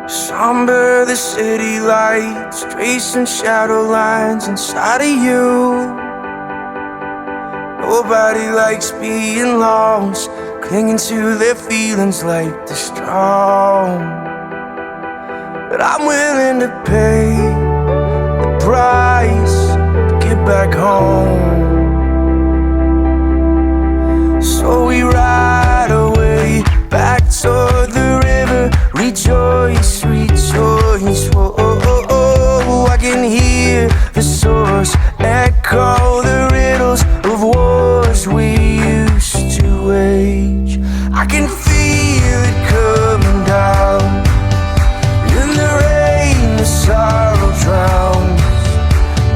Somber the city lights, tracing shadow lines inside of you. Nobody likes being lost, clinging to their feelings like they're strong. But I'm willing to pay the price to get back home. So we ride away back toward the river. Rejoice, rejoice, whoa, oh, oh, oh. I can hear the source echo the riddles of wars we used to wage. I can feel it coming down. In the rain, the sorrow drowns.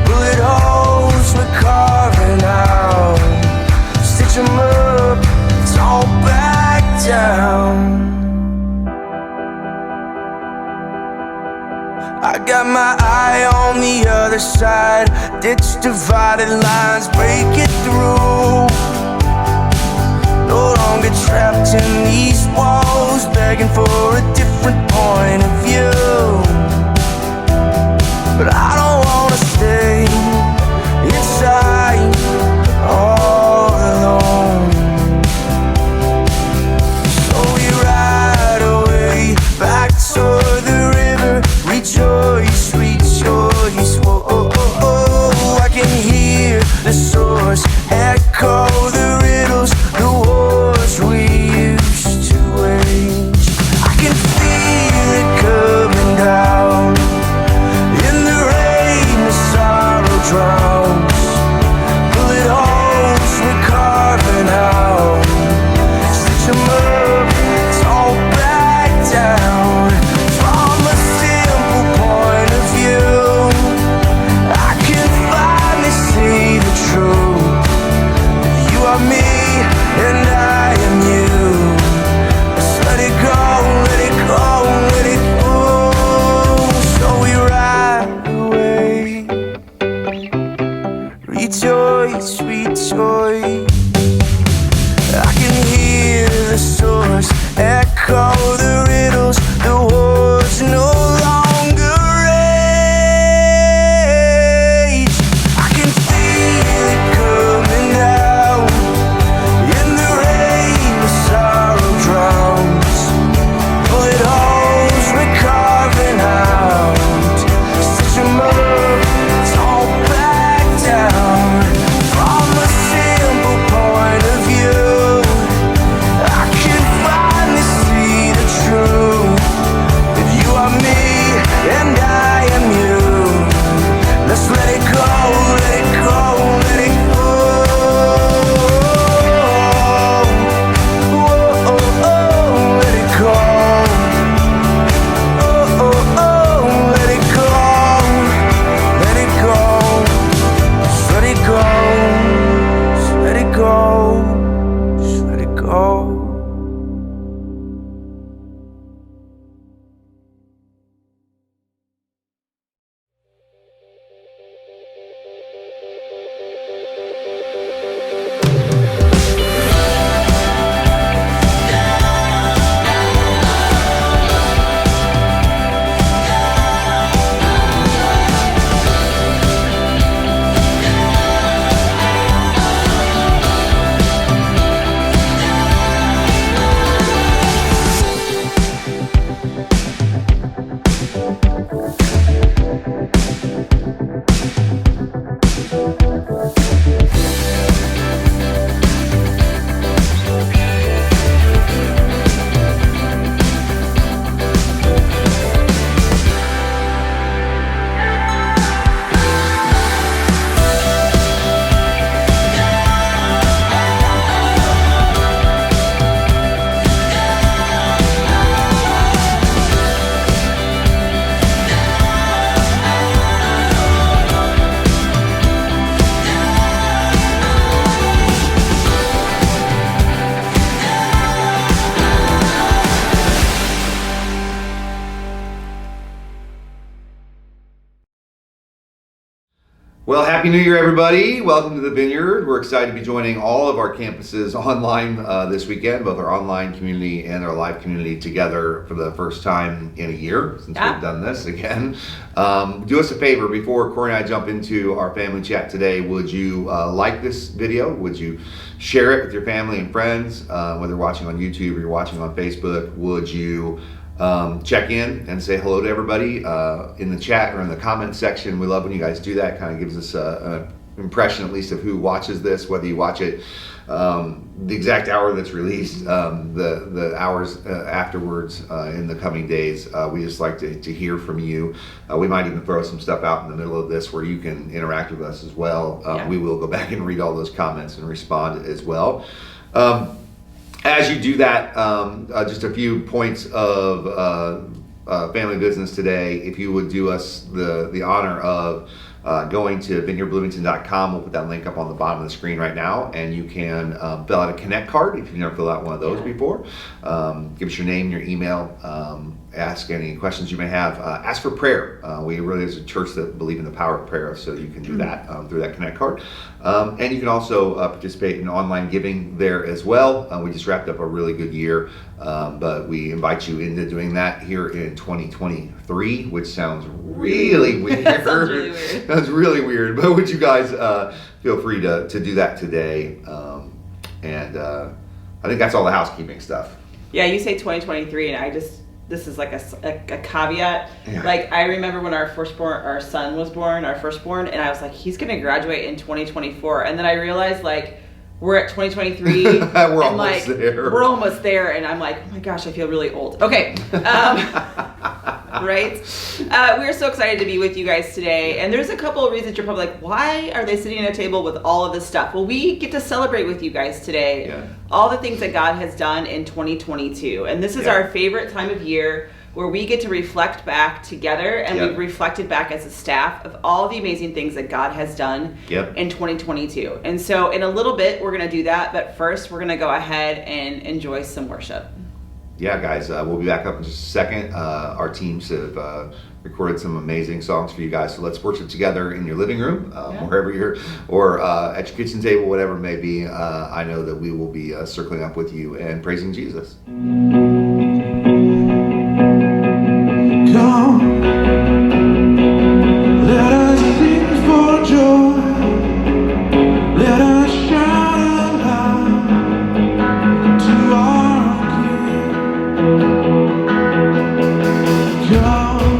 Bullet holes we're carving out. Stitch 'em up, it's all back down. I got my eye on the other side. Ditch divided lines, break it through. No longer trapped in these walls, begging for a different point of view. But I don't wanna stay inside all alone. So we ride away back toward the river. Rejoice, rejoice, whoa, oh, oh, oh. I can hear the source echo the riddles, the wars we used to wage. I can feel it coming down. In the rain, the sorrow drowns. Bullet holes we're carving out. Stitch 'em up, it's all back down. From a simple point of view, I can finally see the truth. You are me and I am you. Let's let it go, let it go, let it go. So we ride away. Rejoice, rejoice. I can hear the source echo the riddles, the wars no longer rage. I can feel it coming down. In the rain, the sorrow drowns. Bullet holes we're carving out. Stitch 'em up, it's all back down. From a simple point of view, I can finally see Well, Happy New Year, everybody. Welcome to the Vineyard. We're excited to be joining all of our campuses online this weekend, both our online community and our live community together for the first time in a year since we've done this again. Do us a favor, before Corrie and I jump into our family chat today, would you like this video? Would you share it with your family and friends, whether you're watching on YouTube or you're watching on Facebook? Would you check in and say hello to everybody in the chat or in the comment section? We love when you guys do that. Kind of gives us an impression, at least, of who watches this, whether you watch it the exact hour that's released, the hours afterwards in the coming days. We just like to hear from you. We might even throw some stuff out in the middle of this where you can interact with us as well. We will go back and read all those comments and respond as well. As you do that, just a few points of family business today. If you would do us the honor of going to vineyardbloomington.com. We'll put that link up on the bottom of the screen right now, and you can fill out a Connect card if you've never filled out one of those before. Give us your name, your email, ask any questions you may have. Ask for prayer. We really, as a church, that believe in the power of prayer, so you can do that through that Connect card. And you can also participate in online giving there as well. We just wrapped up a really good year, but we invite you into doing that here in 2023, which sounds really weird. That sounds really weird. That's really weird, but would you guys feel free to do that today? And I think that's all the housekeeping stuff. Yeah, you say 2023, and this is like a caveat. Yeah. Like, I remember when our son was born, our firstborn, and I was like, he's gonna graduate in 2024, and then I realized, like, we're at 2023. We're almost there. We're almost there, and I'm like, oh my gosh, I feel really old. Okay. Right? We're so excited to be with you guys today, and there's a couple of reasons you're probably like, why are they sitting at a table with all of this stuff? Well, we get to celebrate with you guys today all the things that God has done in 2022, and this is our favorite time of year where we get to reflect back together, and we've reflected back as a staff of all the amazing things that God has done in 2022. And so in a little bit, we're going to do that, but first we're going to go ahead and enjoy some worship. Yeah, guys, we'll be back up in just a second. Our teams have recorded some amazing songs for you guys, so let's worship together in your living room, wherever you're, or at your kitchen table, whatever it may be. I know that we will be circling up with you and praising Jesus. Come, let us sing for joy. Let us shout aloud to our King. Come,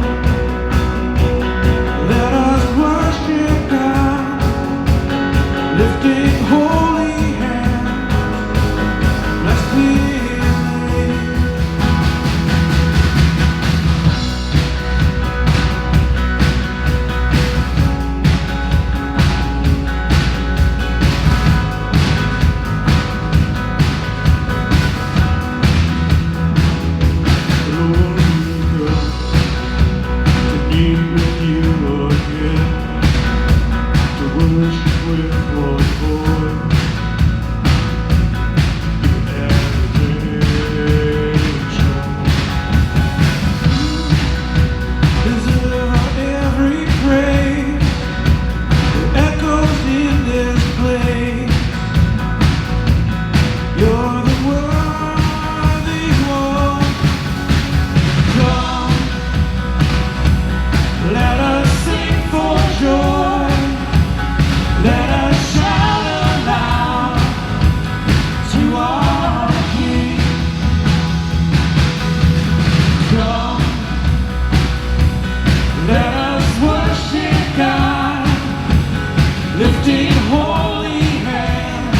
let us worship God, lifting holy hands.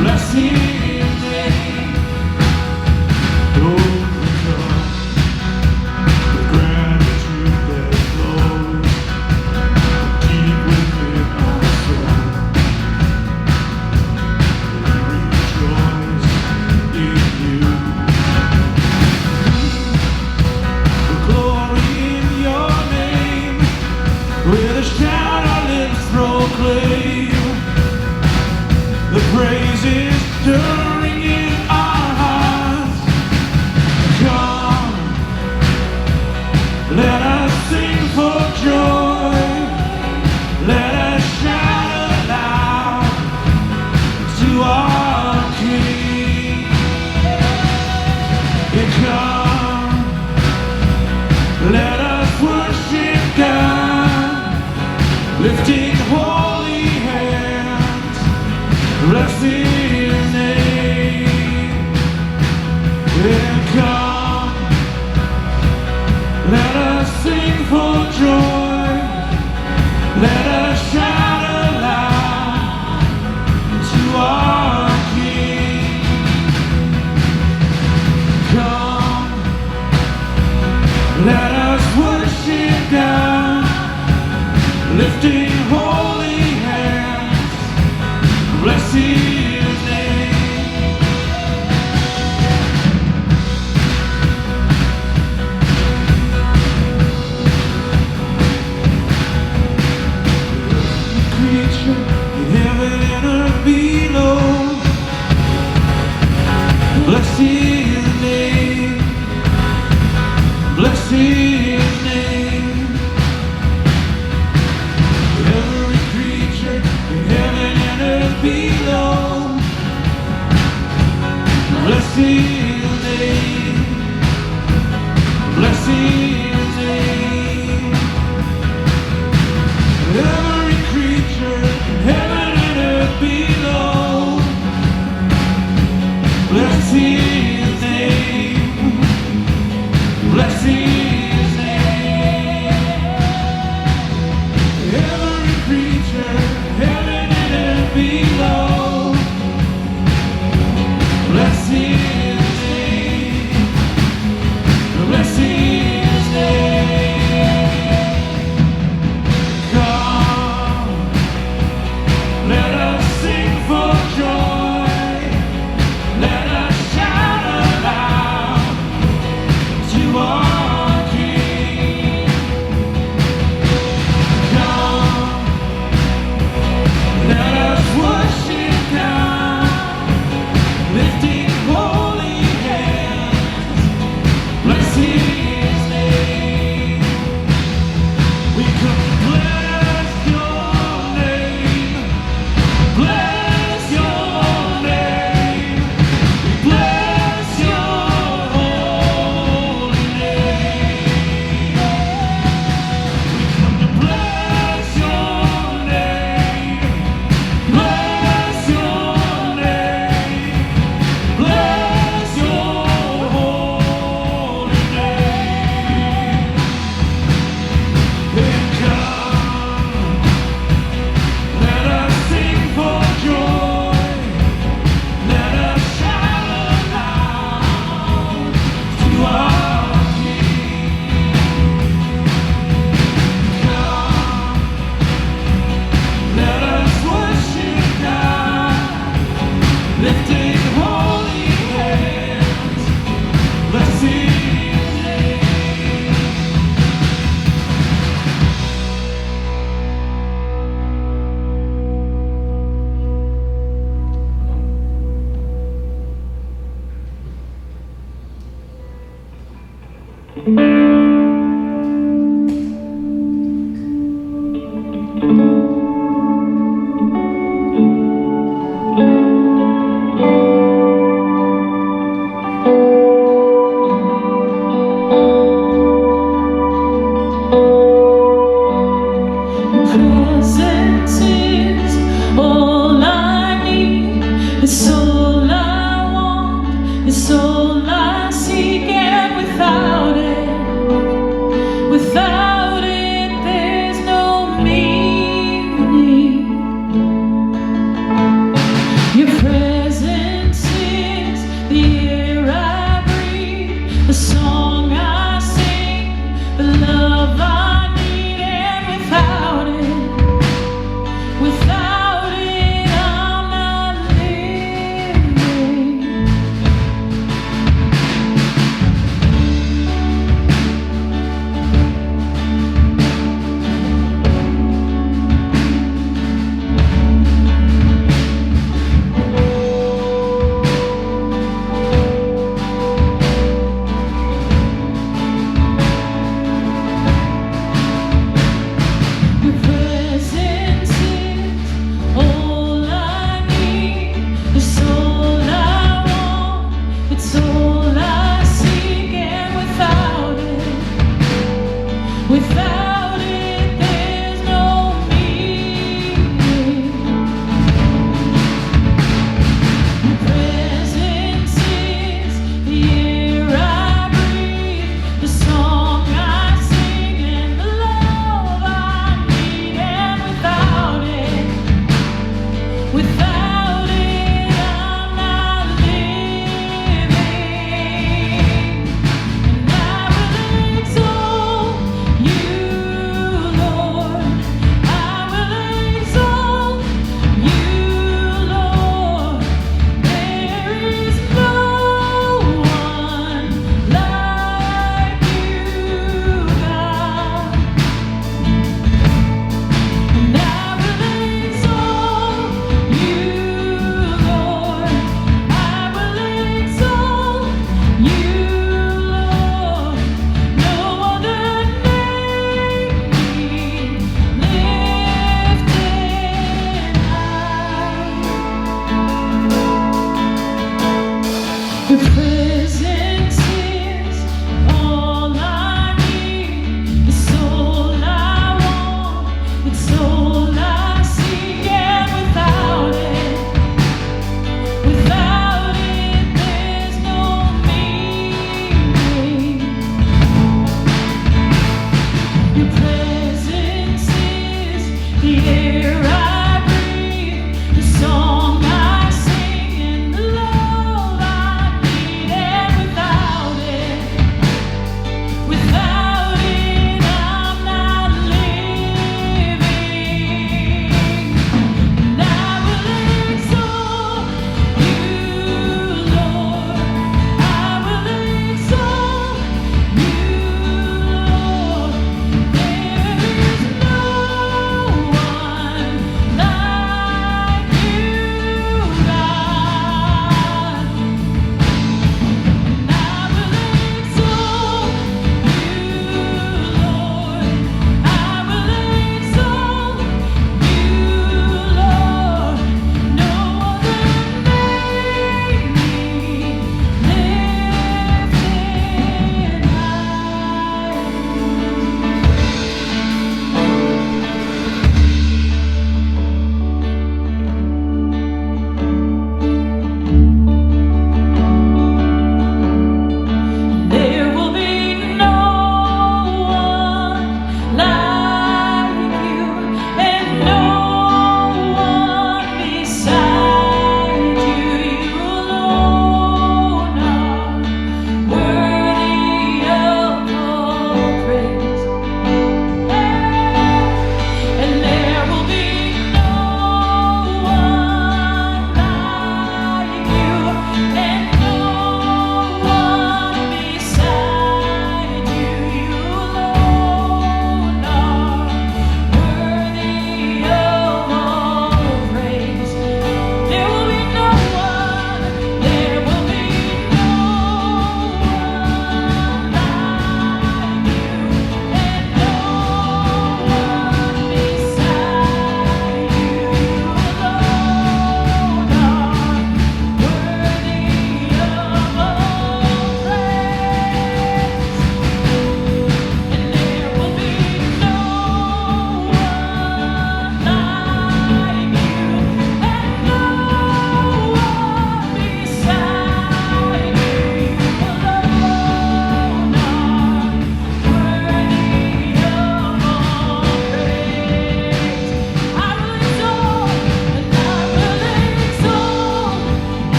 Bless His name. Let us sing for joy. Let Bless His name. And come, let us sing for joy. Let us shout aloud to our King. Come, let us worship God, lifting holy hands. Bless His name. Creature in heaven and earth below, bless His name. Bless His name. Every creature in heaven and earth below, bless His name. Bless His name. Every creature in heaven and earth below, bless His name. Bless His name. Every creature in heaven and earth below, bless His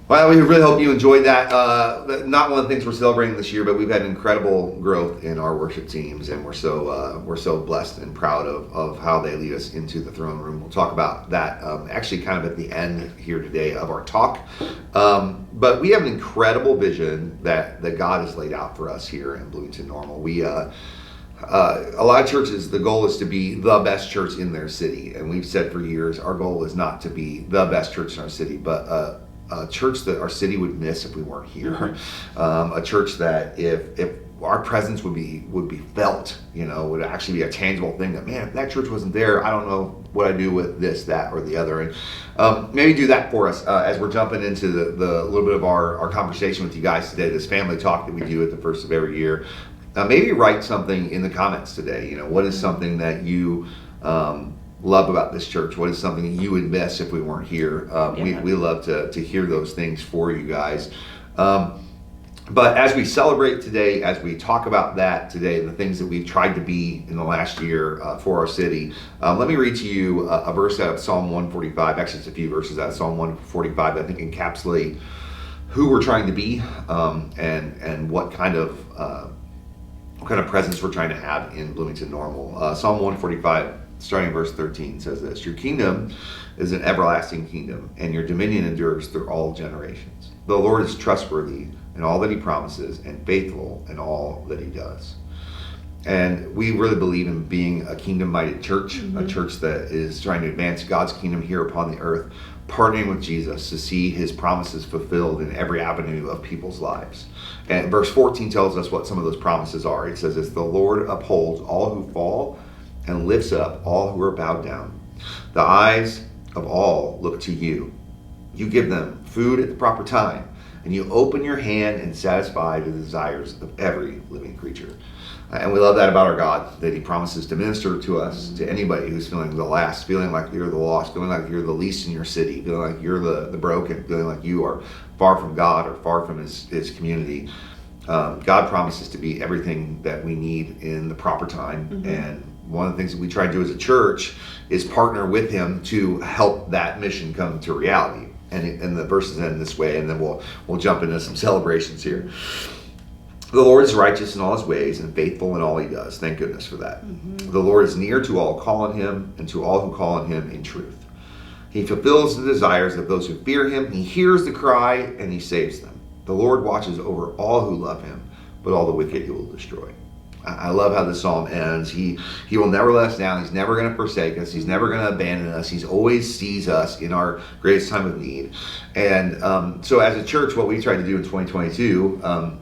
Well, we really hope you enjoyed that. Not one of the things we're celebrating this year, but we've had incredible growth in our worship teams, and we're so blessed and proud of how they lead us into the throne room. We'll talk about that actually kind of at the end here today of our talk. But we have an incredible vision that God has laid out for us here in Bloomington-Normal. We a lot of churches, the goal is to be the best church in their city, and we've said for years our goal is not to be the best church in our city, but a church that our city would miss if we weren't here. A church that if our presence would be felt, would actually be a tangible thing that, man, if that church wasn't there, I don't know what I do with this, that, or the other. And maybe do that for us as we're jumping into the little bit of our conversation with you guys today, this family talk that we do at the first of every year. Maybe write something in the comments today. What is something that you love about this church? What is something you would miss if we weren't here? We love to hear those things for you guys. But as we celebrate today, as we talk about that today, the things that we've tried to be in the last year for our city, let me read to you a verse out of Psalm 145. Actually, it's a few verses out of Psalm 145 that I think encapsulate who we're trying to be and what kind of presence we're trying to have in Bloomington-Normal. Psalm 145, starting verse 13, says this: "Your kingdom is an everlasting kingdom, and your dominion endures through all generations. The Lord is trustworthy in all that he promises and faithful in all that he does." And we really believe in being a kingdom-minded church, a church that is trying to advance God's kingdom here upon the earth, partnering with Jesus to see his promises fulfilled in every avenue of people's lives. And verse 14 tells us what some of those promises are. It says, "The Lord upholds all who fall and lifts up all who are bowed down. The eyes of all look to you. You give them food at the proper time, and you open your hand and satisfy the desires of every living creature." And we love that about our God, that he promises to minister to us, to anybody who's feeling the last, feeling like you're the lost, feeling like you're the least in your city, feeling like you're the broken, feeling like you are far from God or far from his community. God promises to be everything that we need in the proper time. And one of the things that we try to do as a church is partner with him to help that mission come to reality. And the verses end this way, and then we'll jump into some celebrations here. "The Lord is righteous in all his ways and faithful in all he does." Thank goodness for that. "The Lord is near to all who call on him, and to all who call on him in truth. He fulfills the desires of those who fear him. He hears the cry, and he saves them. The Lord watches over all who love him, but all the wicked he will destroy." I love how the psalm ends. He will never let us down. He's never going to forsake us. He's never going to abandon us. He's always sees us in our greatest time of need. And so as a church, what we tried to do in 2022,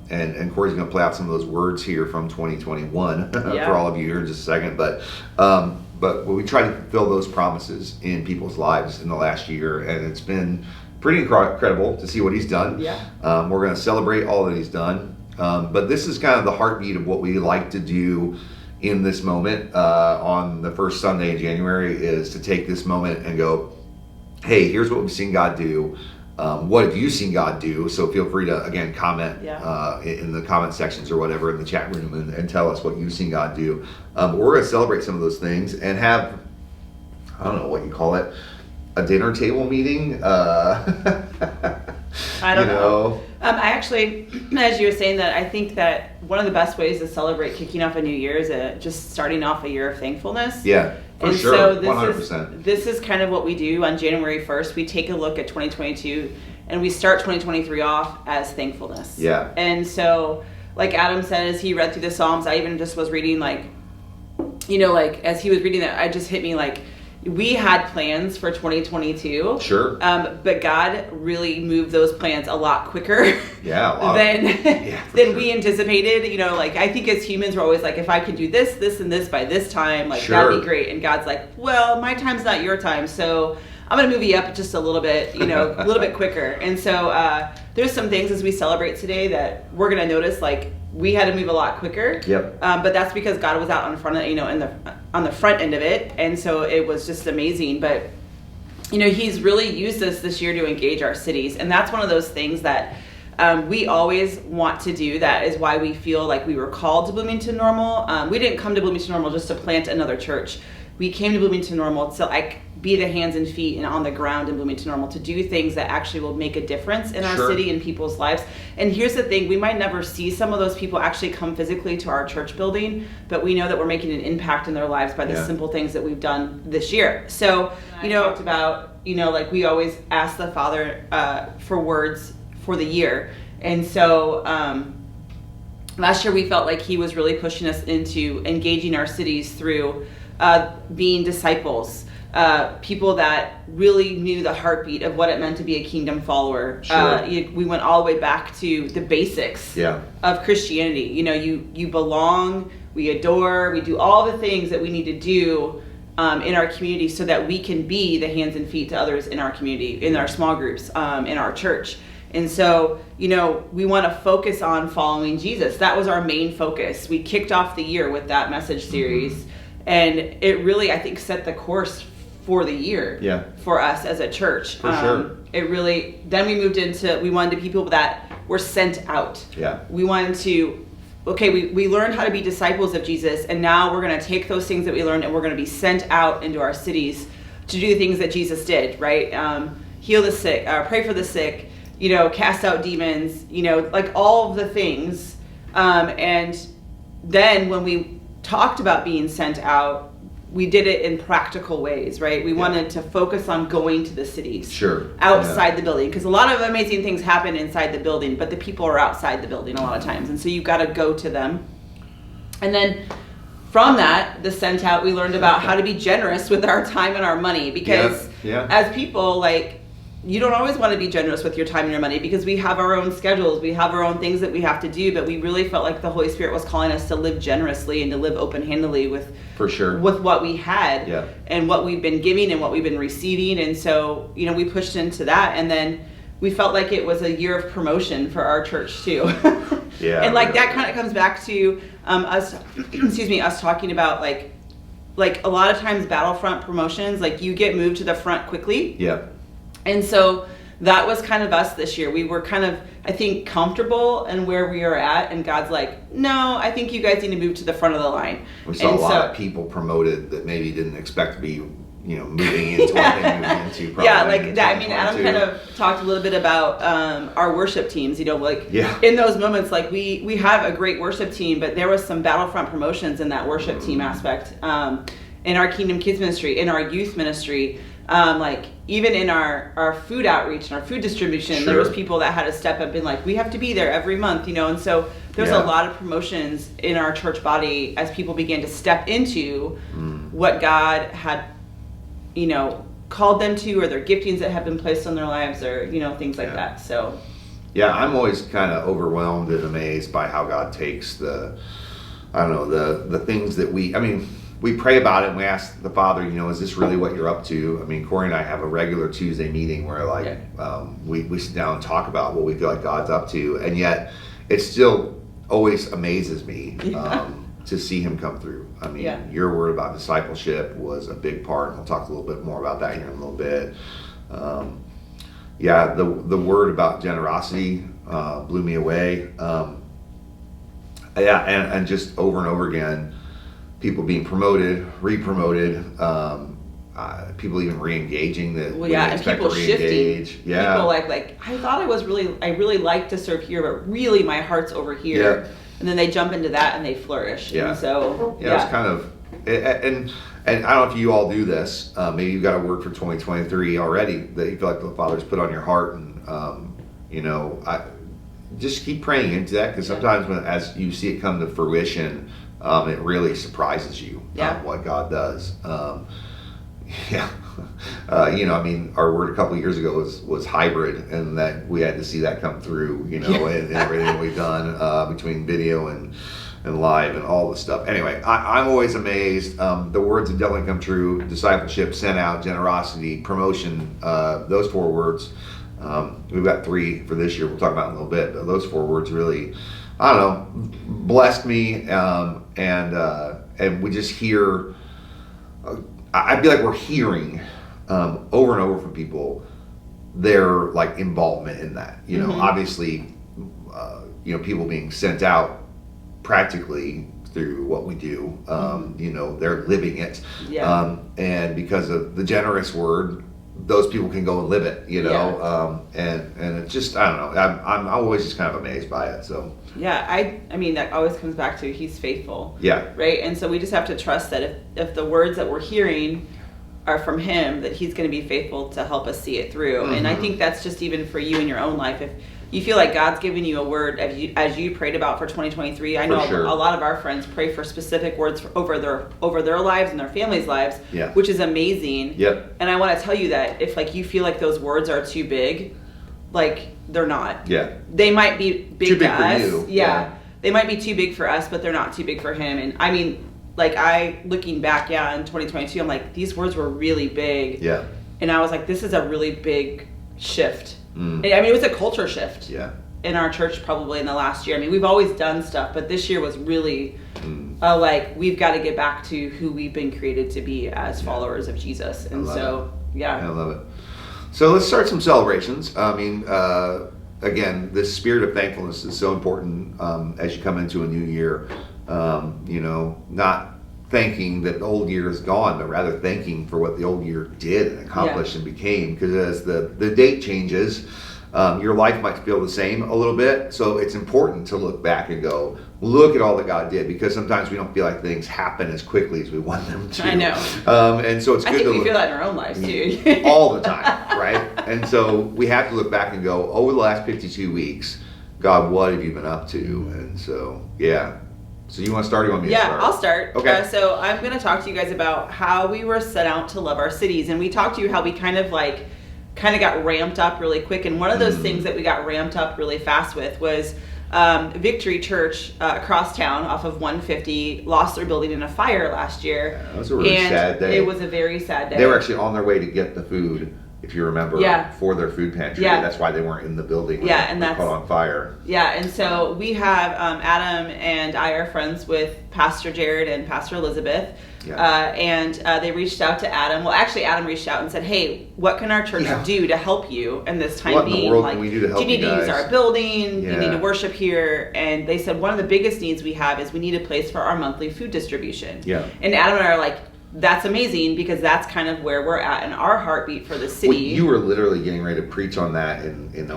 and Corrie's going to play out some of those words here from 2021 for all of you here in just a second. But we tried to fulfill those promises in people's lives in the last year, and it's been pretty incredible to see what he's done. We're going to celebrate all that he's done. But this is kind of the heartbeat of what we like to do in this moment on the first Sunday in January, is to take this moment and go, hey, here's what we've seen God do. What have you seen God do? So feel free to, again, comment in the comment sections or whatever in the chat room and tell us what you've seen God do. But we're going to celebrate some of those things and have, I don't know what you call it, a dinner table meeting. I don't know. I actually, as you were saying that, I think that one of the best ways to celebrate kicking off a new year is just starting off a year of thankfulness. Yeah, for sure. So 100%. This is kind of what we do on January 1st. We take a look at 2022 and we start 2023 off as thankfulness. Yeah. And so, like Adam said, as he read through the Psalms, I even just was reading as he was reading that, it just hit me like, we had plans for 2022. Sure. But God really moved those plans a lot quicker than we anticipated. I think as humans, we're always like, if I can do this, this, and this by this time, that'd be great. And God's like, well, my time's not your time. So I'm going to move you up just a little bit, a little bit quicker. And so there's some things as we celebrate today that we're going to notice, we had to move a lot quicker. Yep. But that's because God was out on front of, on the front end of it, and so it was just amazing. But He's really used us this year to engage our cities, and that's one of those things that we always want to do. That is why we feel like we were called to Bloomington-Normal. We didn't come to Bloomington-Normal just to plant another church. We came to Bloomington-Normal to be the hands and feet and on the ground in Bloomington-Normal to do things that actually will make a difference in our city and people's lives. And here's the thing, we might never see some of those people actually come physically to our church building, but we know that we're making an impact in their lives by the simple things that we've done this year. So, talked about, like we always ask the Father for words for the year. And so last year we felt like he was really pushing us into engaging our cities through being disciples, people that really knew the heartbeat of what it meant to be a kingdom follower. We went all the way back to the basics of Christianity. You belong, we adore, we do all the things that we need to do in our community so that we can be the hands and feet to others in our community, in our small groups, in our church. And so, we want to focus on following Jesus. That was our main focus. We kicked off the year with that message series. And it really, I think, set the course for the year for us as a church. For sure. It really, then we moved into, we wanted to be people that were sent out. We wanted to, we learned how to be disciples of Jesus, and now we're going to take those things that we learned and we're going to be sent out into our cities to do the things that Jesus did, right? Heal the sick, pray for the sick, cast out demons, like all of the things. And then when we talked about being sent out, we did it in practical ways, right? We wanted to focus on going to the cities outside the building, because a lot of amazing things happen inside the building, but the people are outside the building a lot of times, and so you've got to go to them. And then from that, the sent out, we learned about how to be generous with our time and our money, because as people, like, you don't always want to be generous with your time and your money, because we have our own schedules, we have our own things that we have to do, but we really felt like the Holy Spirit was calling us to live generously and to live open-handedly with what we had and what we've been giving and what we've been receiving. And so, we pushed into that, and then we felt like it was a year of promotion for our church too. And like that kind of comes back to us talking about like a lot of times battlefront promotions, like you get moved to the front quickly. And so that was kind of us this year. We were kind of, I think, comfortable in where we are at, and God's like, no, I think you guys need to move to the front of the line. We saw a lot of people promoted that maybe didn't expect to be, moving into what they moved into. Like that. I mean, Adam kind of talked a little bit about our worship teams, in those moments, like we have a great worship team, but there was some battlefront promotions in that worship team aspect, in our Kingdom Kids ministry, in our youth ministry. Like even in our food outreach and our food distribution, there was people that had to step up and like, we have to be there every month, and so there's a lot of promotions in our church body as people began to step into what God had, called them to, or their giftings that have been placed on their lives, or, things like that. So I'm always kind of overwhelmed and amazed by how God takes the things that we pray about it, and we ask the Father, is this really what you're up to? I mean, Corrie and I have a regular Tuesday meeting where we sit down and talk about what we feel like God's up to, and yet it still always amazes me to see him come through. I mean, your word about discipleship was a big part, and we'll talk a little bit more about that here in a little bit. The word about generosity blew me away. And just over and over again, people being promoted, re-promoted, people even re-engaging that we didn't expect to re-engage. People like I thought I really like to serve here, but really my heart's over here. And then they jump into that and they flourish. And so it's kind of, and I don't know if you all do this. Maybe you've got a word for 2023 already that you feel like the Father's put on your heart, and I just keep praying into that, because sometimes as you see it come to fruition, it really surprises you what God does. Our word a couple of years ago was hybrid, and that we had to see that come through, and everything we've done between video and live and all this stuff. Anyway, I'm always amazed. The words have definitely come true: discipleship, sent out, generosity, promotion. Those 4 words. We've got 3 for this year. We'll talk about in a little bit, but those 4 words really, blessed me, and we just hear. I feel like we're hearing over and over from people their like involvement in that. Obviously, people being sent out practically through what we do. They're living it. Yeah. And because of the generous word, those people can go and live it, and it's just, I don't know, I'm always just kind of amazed by it. So yeah, I mean that always comes back to he's faithful. Yeah. Right. And so we just have to trust that if the words that we're hearing are from him, that he's going to be faithful to help us see it through. And I think that's just even for you in your own life. If you feel like God's given you a word as you prayed about for 2023, I know a lot of our friends pray for specific words over their lives and their families' lives, which is amazing. Yep. And I want to tell you that if like you feel like those words are too big, like they're not. Yeah. They might be big too big to for us. you. Yeah. They might be too big for us, but they're not too big for him. And I mean, like looking back, in 2022, I'm like, these words were really big. Yeah. And I was like, this is a really big shift. I mean, it was a culture shift. Yeah. In our church probably in the last year. I mean, we've always done stuff, but this year was really like, we've got to get back to who we've been created to be as followers of Jesus. And so, I love it. So let's start some celebrations. I mean, again, this spirit of thankfulness is so important as you come into a new year. Not thanking that the old year is gone, but rather thanking for what the old year did and accomplished and became. Because as the date changes, your life might feel the same a little bit. So it's important to look back and go, look at all that God did, because sometimes we don't feel like things happen as quickly as we want them to. I know. And so it's good to we feel that in our own lives too. all the time, right? And so we have to look back and go, over the last 52 weeks, God, what have you been up to? And so, So you want to start or you want me to start? Yeah, I'll start. Okay. So I'm going to talk to you guys about how we were set out to love our cities. And we talked to you how we kind of got ramped up really quick. And one of those things that we got ramped up really fast with was Victory Church across town off of 150 lost their building in a fire last year. Yeah, that was a really sad day. It was a very sad day. They were actually on their way to get the food, if you remember, for their food pantry. Yeah. That's why they weren't in the building when and they that's caught on fire. Yeah, and so we have Adam and I are friends with Pastor Jared and Pastor Elizabeth. And they reached out to Adam. Well, actually, Adam reached out and said, "Hey, what can our church do to help you in this time what being? In the world can we do to help do you need to use our building? Do you need to Yeah. worship here?" And they said one of the biggest needs we have is we need a place for our monthly food distribution. Yeah. And Adam and I are like, that's amazing, because that's kind of where we're at in our heartbeat for the city. Well, you were literally getting ready to preach on that in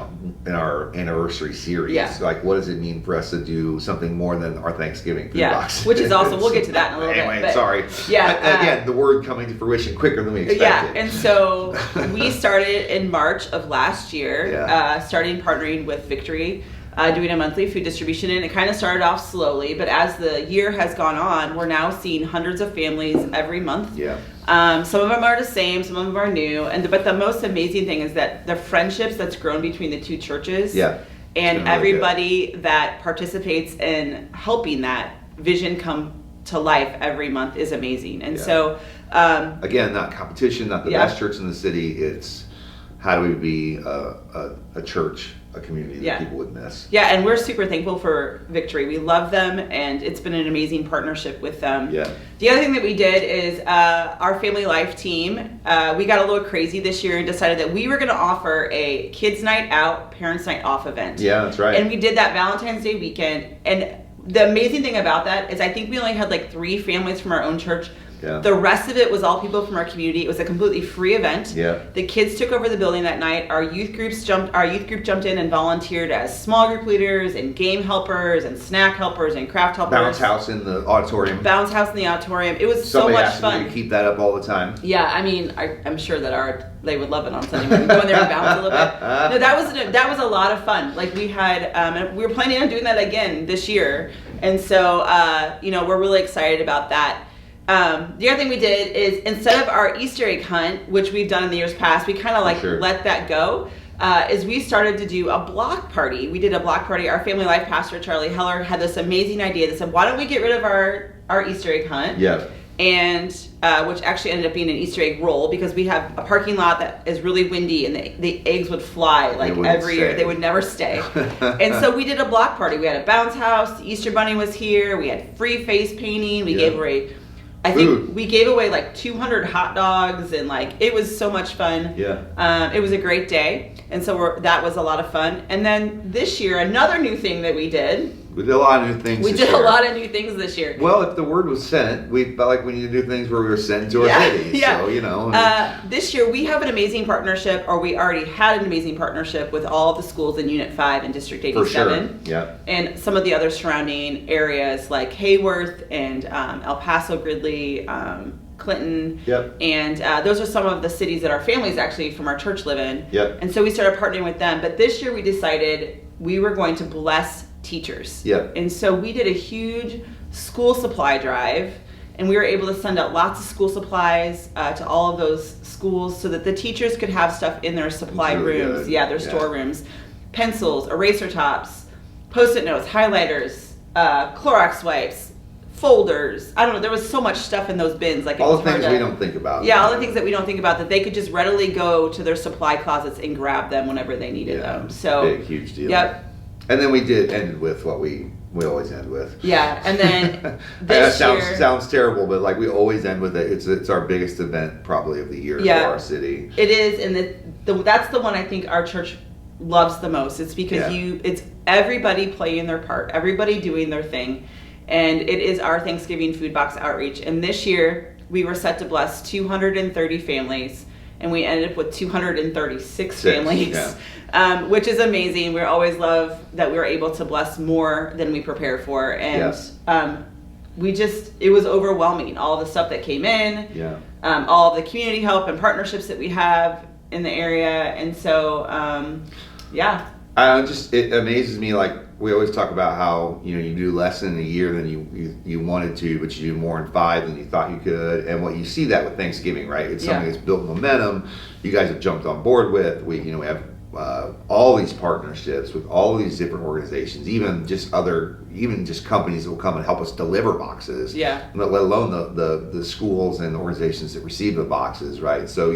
our anniversary series. Yeah. Like, what does it mean for us to do something more than our Thanksgiving food box? Which is also, we'll get to that in a little anyway, bit. But, sorry. Again, the word coming to fruition quicker than we expected. Yeah, and so we started in March of last year, starting partnering with Victory, doing a monthly food distribution, and it kind of started off slowly, but as the year has gone on, we're now seeing hundreds of families every month. Yeah. Some of them are the same, some of them are new, but the most amazing thing is that the friendships that's grown between the two churches, and everybody that participates in helping that vision come to life every month is amazing. And so again, not competition, not the best church in the city. It's how do we be a church, a community that people would miss. Yeah, and we're super thankful for Victory. We love them, and it's been an amazing partnership with them. Yeah. The other thing that we did is our family life team, we got a little crazy this year and decided that we were going to offer a kids' night out, parents' night off event. Yeah, that's right. And we did that Valentine's Day weekend. And the amazing thing about that is I think we only had like 3 families from our own church. Yeah. The rest of it was all people from our community. It was a completely free event. Yeah. The kids took over the building that night. Our youth group jumped in and volunteered as small group leaders and game helpers and snack helpers and craft helpers. Bounce house in the auditorium. Bounce house in the auditorium. It was Somebody so much asked fun. me to keep that up all the time. Yeah, I mean, I'm sure that they would love it on Sunday morning. Go in there and bounce a little bit. No, that was a lot of fun. Like we had, and we were planning on doing that again this year, and so we're really excited about that. The other thing we did is instead of our Easter egg hunt, which we've done in the years past, we kind of let that go. Is we started to do a block party. We did a block party. Our family life pastor, Charlie Heller, had this amazing idea that said, why don't we get rid of our Easter egg hunt? Yeah. And which actually ended up being an Easter egg roll, because we have a parking lot that is really windy and the eggs would fly every year. They would never stay. And so we did a block party. We had a bounce house. The Easter bunny was here. We had free face painting. We gave away, I think we gave away like 200 hot dogs, and it was so much fun. Yeah. It was a great day. And so that was a lot of fun. And then this year, another new thing that we did We did a lot of new things We this did year. a lot of new things this year. Well, if the word was sent, we felt like we need to do things where we were sent to our cities. Yeah. So, you know. This year we have an amazing partnership, or we already had an amazing partnership with all of the schools in Unit 5 and District 87. For sure. Yeah. And some of the other surrounding areas like Hayworth and El Paso, Gridley, Clinton. Yep. And those are some of the cities that our families actually from our church live in. Yep. And so we started partnering with them. But this year we decided we were going to bless teachers. Yep. And so we did a huge school supply drive, and we were able to send out lots of school supplies to all of those schools so that the teachers could have stuff in their supply really rooms. good. Yeah, their storerooms. Pencils, eraser tops, Post-it notes, highlighters, Clorox wipes, folders. I don't know. There was so much stuff in those bins. Like, it All was the things hard to- we don't think about. Yeah, all the things that we don't think about that they could just readily go to their supply closets and grab them whenever they needed them. So big, huge deal. Yep. And then we ended with what we always end with. Yeah, and then That this sounds terrible, but like we always end with it. It's our biggest event probably of the year Yeah. for our city. It is, and that's the one I think our church loves the most. It's because it's everybody playing their part, everybody doing their thing, and it is our Thanksgiving food box outreach. And this year we were set to bless 230 families, and we ended up with 236 families, which is amazing. We always love that we were able to bless more than we prepare for, and it was overwhelming. All the stuff that came in, all of the community help and partnerships that we have in the area, and so it amazes me. Like we always talk about how you do less in a year than you wanted to, but you do more in 5 than you thought you could. And what you see that with Thanksgiving, right? It's something that's built momentum. You guys have jumped on board with. We have all these partnerships with all these different organizations, even just companies that will come and help us deliver boxes. Yeah. Let alone the schools and organizations that receive the boxes, right? So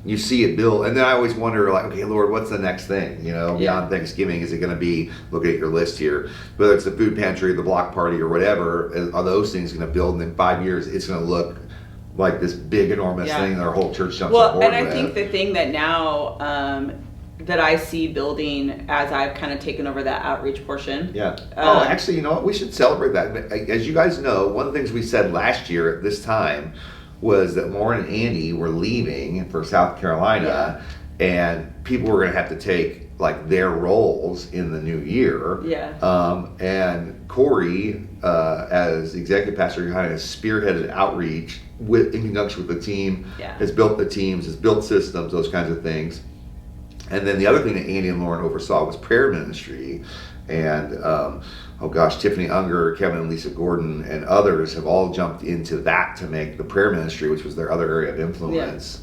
you see it build, and then I always wonder, like, okay, Lord, what's the next thing? Beyond Thanksgiving, is it going to be? Look at your list here. Whether it's the food pantry, the block party, or whatever, are those things going to build? And in 5 years, it's going to look like this big, enormous thing that our whole church jumps on board with. And I think the thing that now that I see building as I've kind of taken over that outreach portion. Yeah. Actually, you know what? We should celebrate that. As you guys know, one of the things we said last year at this time was that Lauren and Andy were leaving for South Carolina, and people were going to have to take like their roles in the new year. Yeah. And Corrie, as executive pastor, kind of spearheaded outreach in conjunction with the team. Has built the teams, has built systems, those kinds of things. And then the other thing that Andy and Lauren oversaw was prayer ministry. And Tiffany Unger, Kevin and Lisa Gordon, and others have all jumped into that to make the prayer ministry, which was their other area of influence,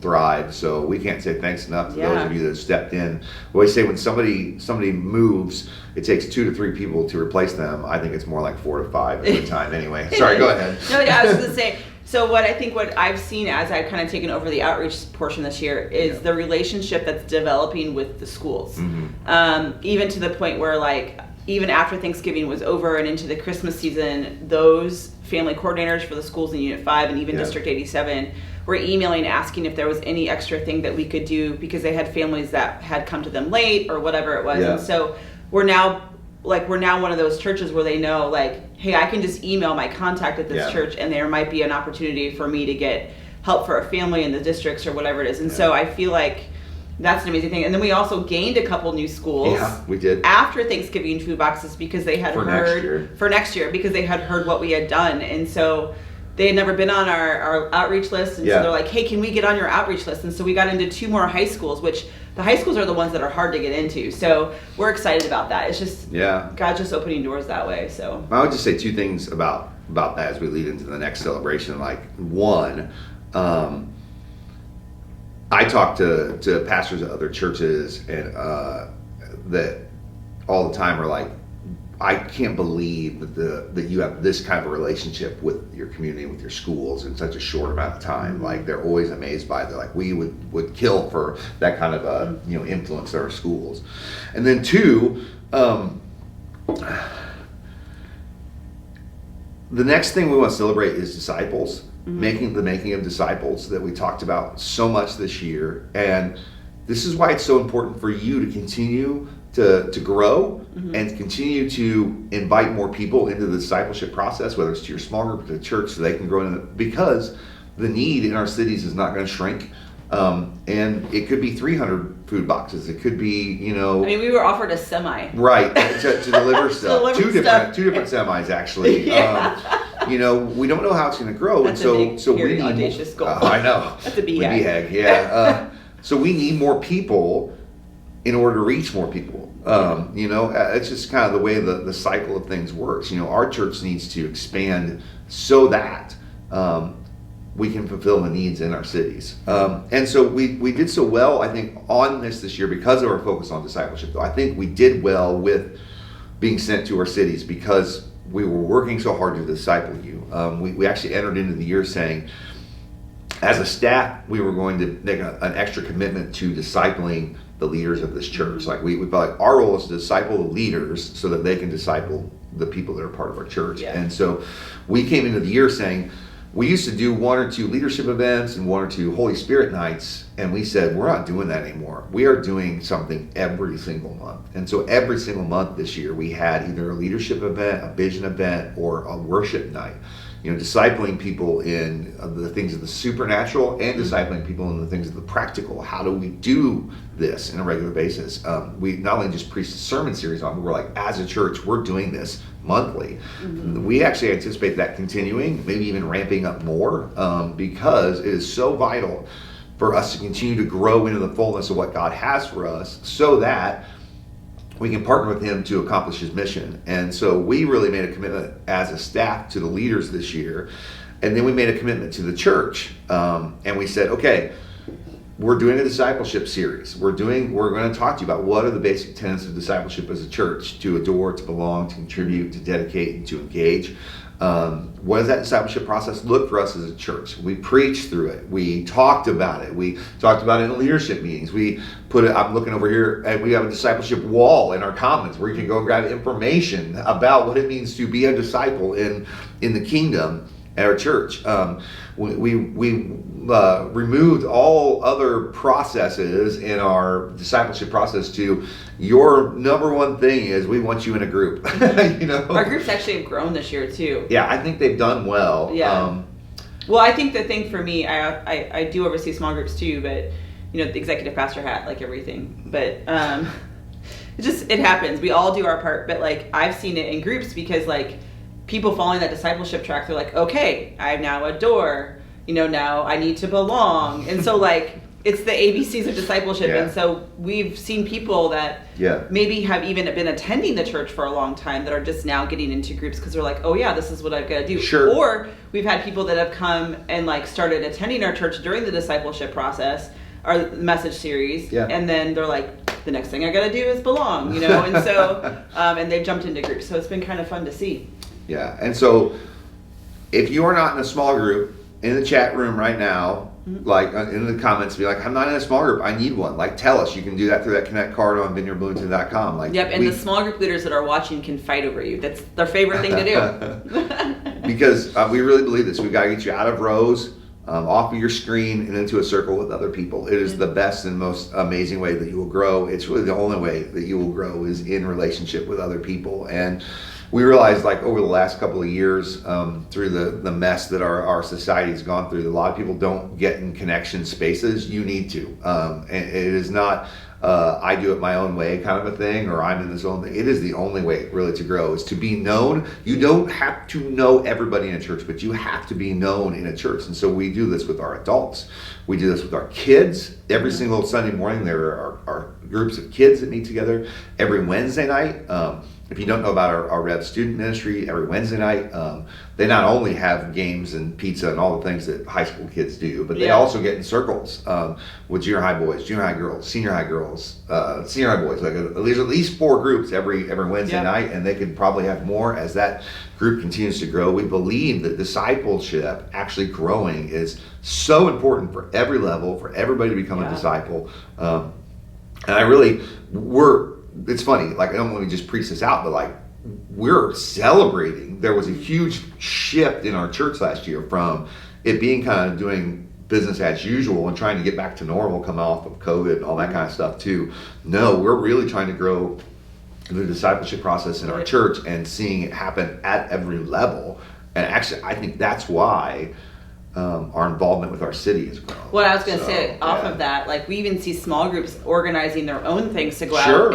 thrive. So we can't say thanks enough to those of you that have stepped in. We always say when somebody moves, it takes 2 to 3 people to replace them. I think it's more like 4 to 5 at a time. Anyway, sorry, go ahead. No, I was going to say. So what I've seen as I've kind of taken over the outreach portion this year is the relationship that's developing with the schools. Mm-hmm. Even to the point where, like, even after Thanksgiving was over and into the Christmas season, those family coordinators for the schools in Unit 5 and even District 87 were emailing asking if there was any extra thing that we could do because they had families that had come to them late or whatever it was. Yeah. And so we're now one of those churches where they know, like, hey, I can just email my contact at this church and there might be an opportunity for me to get help for a family in the districts or whatever it is. And so I feel like that's an amazing thing. And then we also gained a couple new schools. Yeah, we did. After Thanksgiving food boxes because they had for next year because they had heard what we had done. And so they had never been on our outreach list. And so they're like, hey, can we get on your outreach list? And so we got into 2 more high schools, which the high schools are the ones that are hard to get into. So we're excited about that. It's just God's just opening doors that way. So I would just say 2 things about that as we lead into the next celebration. Like, one, I talk to pastors at other churches and that all the time are like, I can't believe that you have this kind of a relationship with your community, with your schools in such a short amount of time. Like, they're always amazed by it. They're like, we would kill for that kind of influence in our schools. And then 2, the next thing we want to celebrate is disciples. Mm-hmm. The making of disciples that we talked about so much this year. And this is why it's so important for you to continue to grow and continue to invite more people into the discipleship process, whether it's to your small group or to the church, so they can grow in it, because the need in our cities is not going to shrink. And it could be 300 food boxes. It could be, you know. I mean, we were offered a semi. Right, to deliver stuff. Deliver Two different semis, actually. Yeah. You know, we don't know how it's going to grow. That's and a big, so we very need audacious goal. I know. That's a BHAG, yeah. So we need more people in order to reach more people. You know, it's just kind of the way the cycle of things works. You know, our church needs to expand so that we can fulfill the needs in our cities. And so we did so well, I think, on this year because of our focus on discipleship. Though I think we did well with being sent to our cities because we were working so hard to disciple you. We actually entered into the year saying, as a staff, we were going to make an extra commitment to discipling the leaders of this church. Like we felt like our role is to disciple the leaders so that they can disciple the people that are part of our church. Yeah. And so we came into the year saying, we used to do 1 or 2 leadership events and 1 or 2 Holy Spirit nights, and we said, we're not doing that anymore. We are doing something every single month. And so every single month this year, we had either a leadership event, a vision event, or a worship night. You know, discipling people in the things of the supernatural and discipling people in the things of the practical. How do we do this on a regular basis? We not only just preached a sermon series on, but we're like, as a church, we're doing this monthly. We actually anticipate that continuing, maybe even ramping up more, because it is so vital for us to continue to grow into the fullness of what God has for us, so that we can partner with him to accomplish his mission. And so we really made a commitment as a staff to the leaders this year. And then we made a commitment to the church. And we said, okay, we're doing a discipleship series. We're going to talk to you about what are the basic tenets of discipleship as a church: to adore, to belong, to contribute, to dedicate, and to engage. What does that discipleship process look for us as a church? We preached through it. We talked about it. We talked about it in leadership meetings. We put it, I'm looking over here, and we have a discipleship wall in our commons where you can go and grab information about what it means to be a disciple in the kingdom at our church. We removed all other processes in our discipleship process to, your number one thing is we want you in a group. You know, our groups actually have grown this year too. Yeah, I think they've done well. Yeah. Well, I think the thing for me, I do oversee small groups too, but you know, the executive pastor hat, like everything. But it happens. We all do our part, but like I've seen it in groups because like people following that discipleship track, they're like, okay, I now adore, you know, now I need to belong. And so like, it's the ABCs of discipleship. Yeah. And so we've seen people that maybe have even been attending the church for a long time that are just now getting into groups because they're like, oh yeah, this is what I've got to do. Sure. Or we've had people that have come and like started attending our church during the discipleship process, our message series. Yeah. And then they're like, the next thing I got to do is belong, you know? And so, and they've jumped into groups. So it's been kind of fun to see. Yeah, and so if you are not in a small group, in the chat room right now, like in the comments, be like, I'm not in a small group, I need one. Like, tell us. You can do that through that Connect card on vineyardbloomington.com. Like, yep, and the small group leaders that are watching can fight over you. That's their favorite thing to do. Because we really believe this. We've got to get you out of rows, off of your screen, and into a circle with other people. It is the best and most amazing way that you will grow. It's really the only way that you will grow is in relationship with other people. And we realized, like, over the last couple of years, through the mess that our society's gone through, that a lot of people don't get in connection spaces. You need to. And it is not I do it my own way kind of a thing, or I'm in this own thing. It is the only way really to grow, is to be known. You don't have to know everybody in a church, but you have to be known in a church. And so we do this with our adults. We do this with our kids. Every single Sunday morning there are groups of kids that meet together. Every Wednesday night, if you don't know about our Rev student ministry, every Wednesday night, they not only have games and pizza and all the things that high school kids do, but they also get in circles with junior high boys, junior high girls, senior high girls, senior high boys. Like there's at least 4 groups every Wednesday night, and they could probably have more as that group continues to grow. We believe that discipleship, actually growing, is so important for every level, for everybody to become a disciple. And it's funny, like, I don't want to just preach this out, but like, we're celebrating. There was a huge shift in our church last year from it being kind of doing business as usual and trying to get back to normal coming off of COVID and all that kind of stuff too. No, we're really trying to grow the discipleship process in our church and seeing it happen at every level. And actually, I think that's why our involvement with our city is growing. Well, I was going to say, off of that, like we even see small groups organizing their own things to go out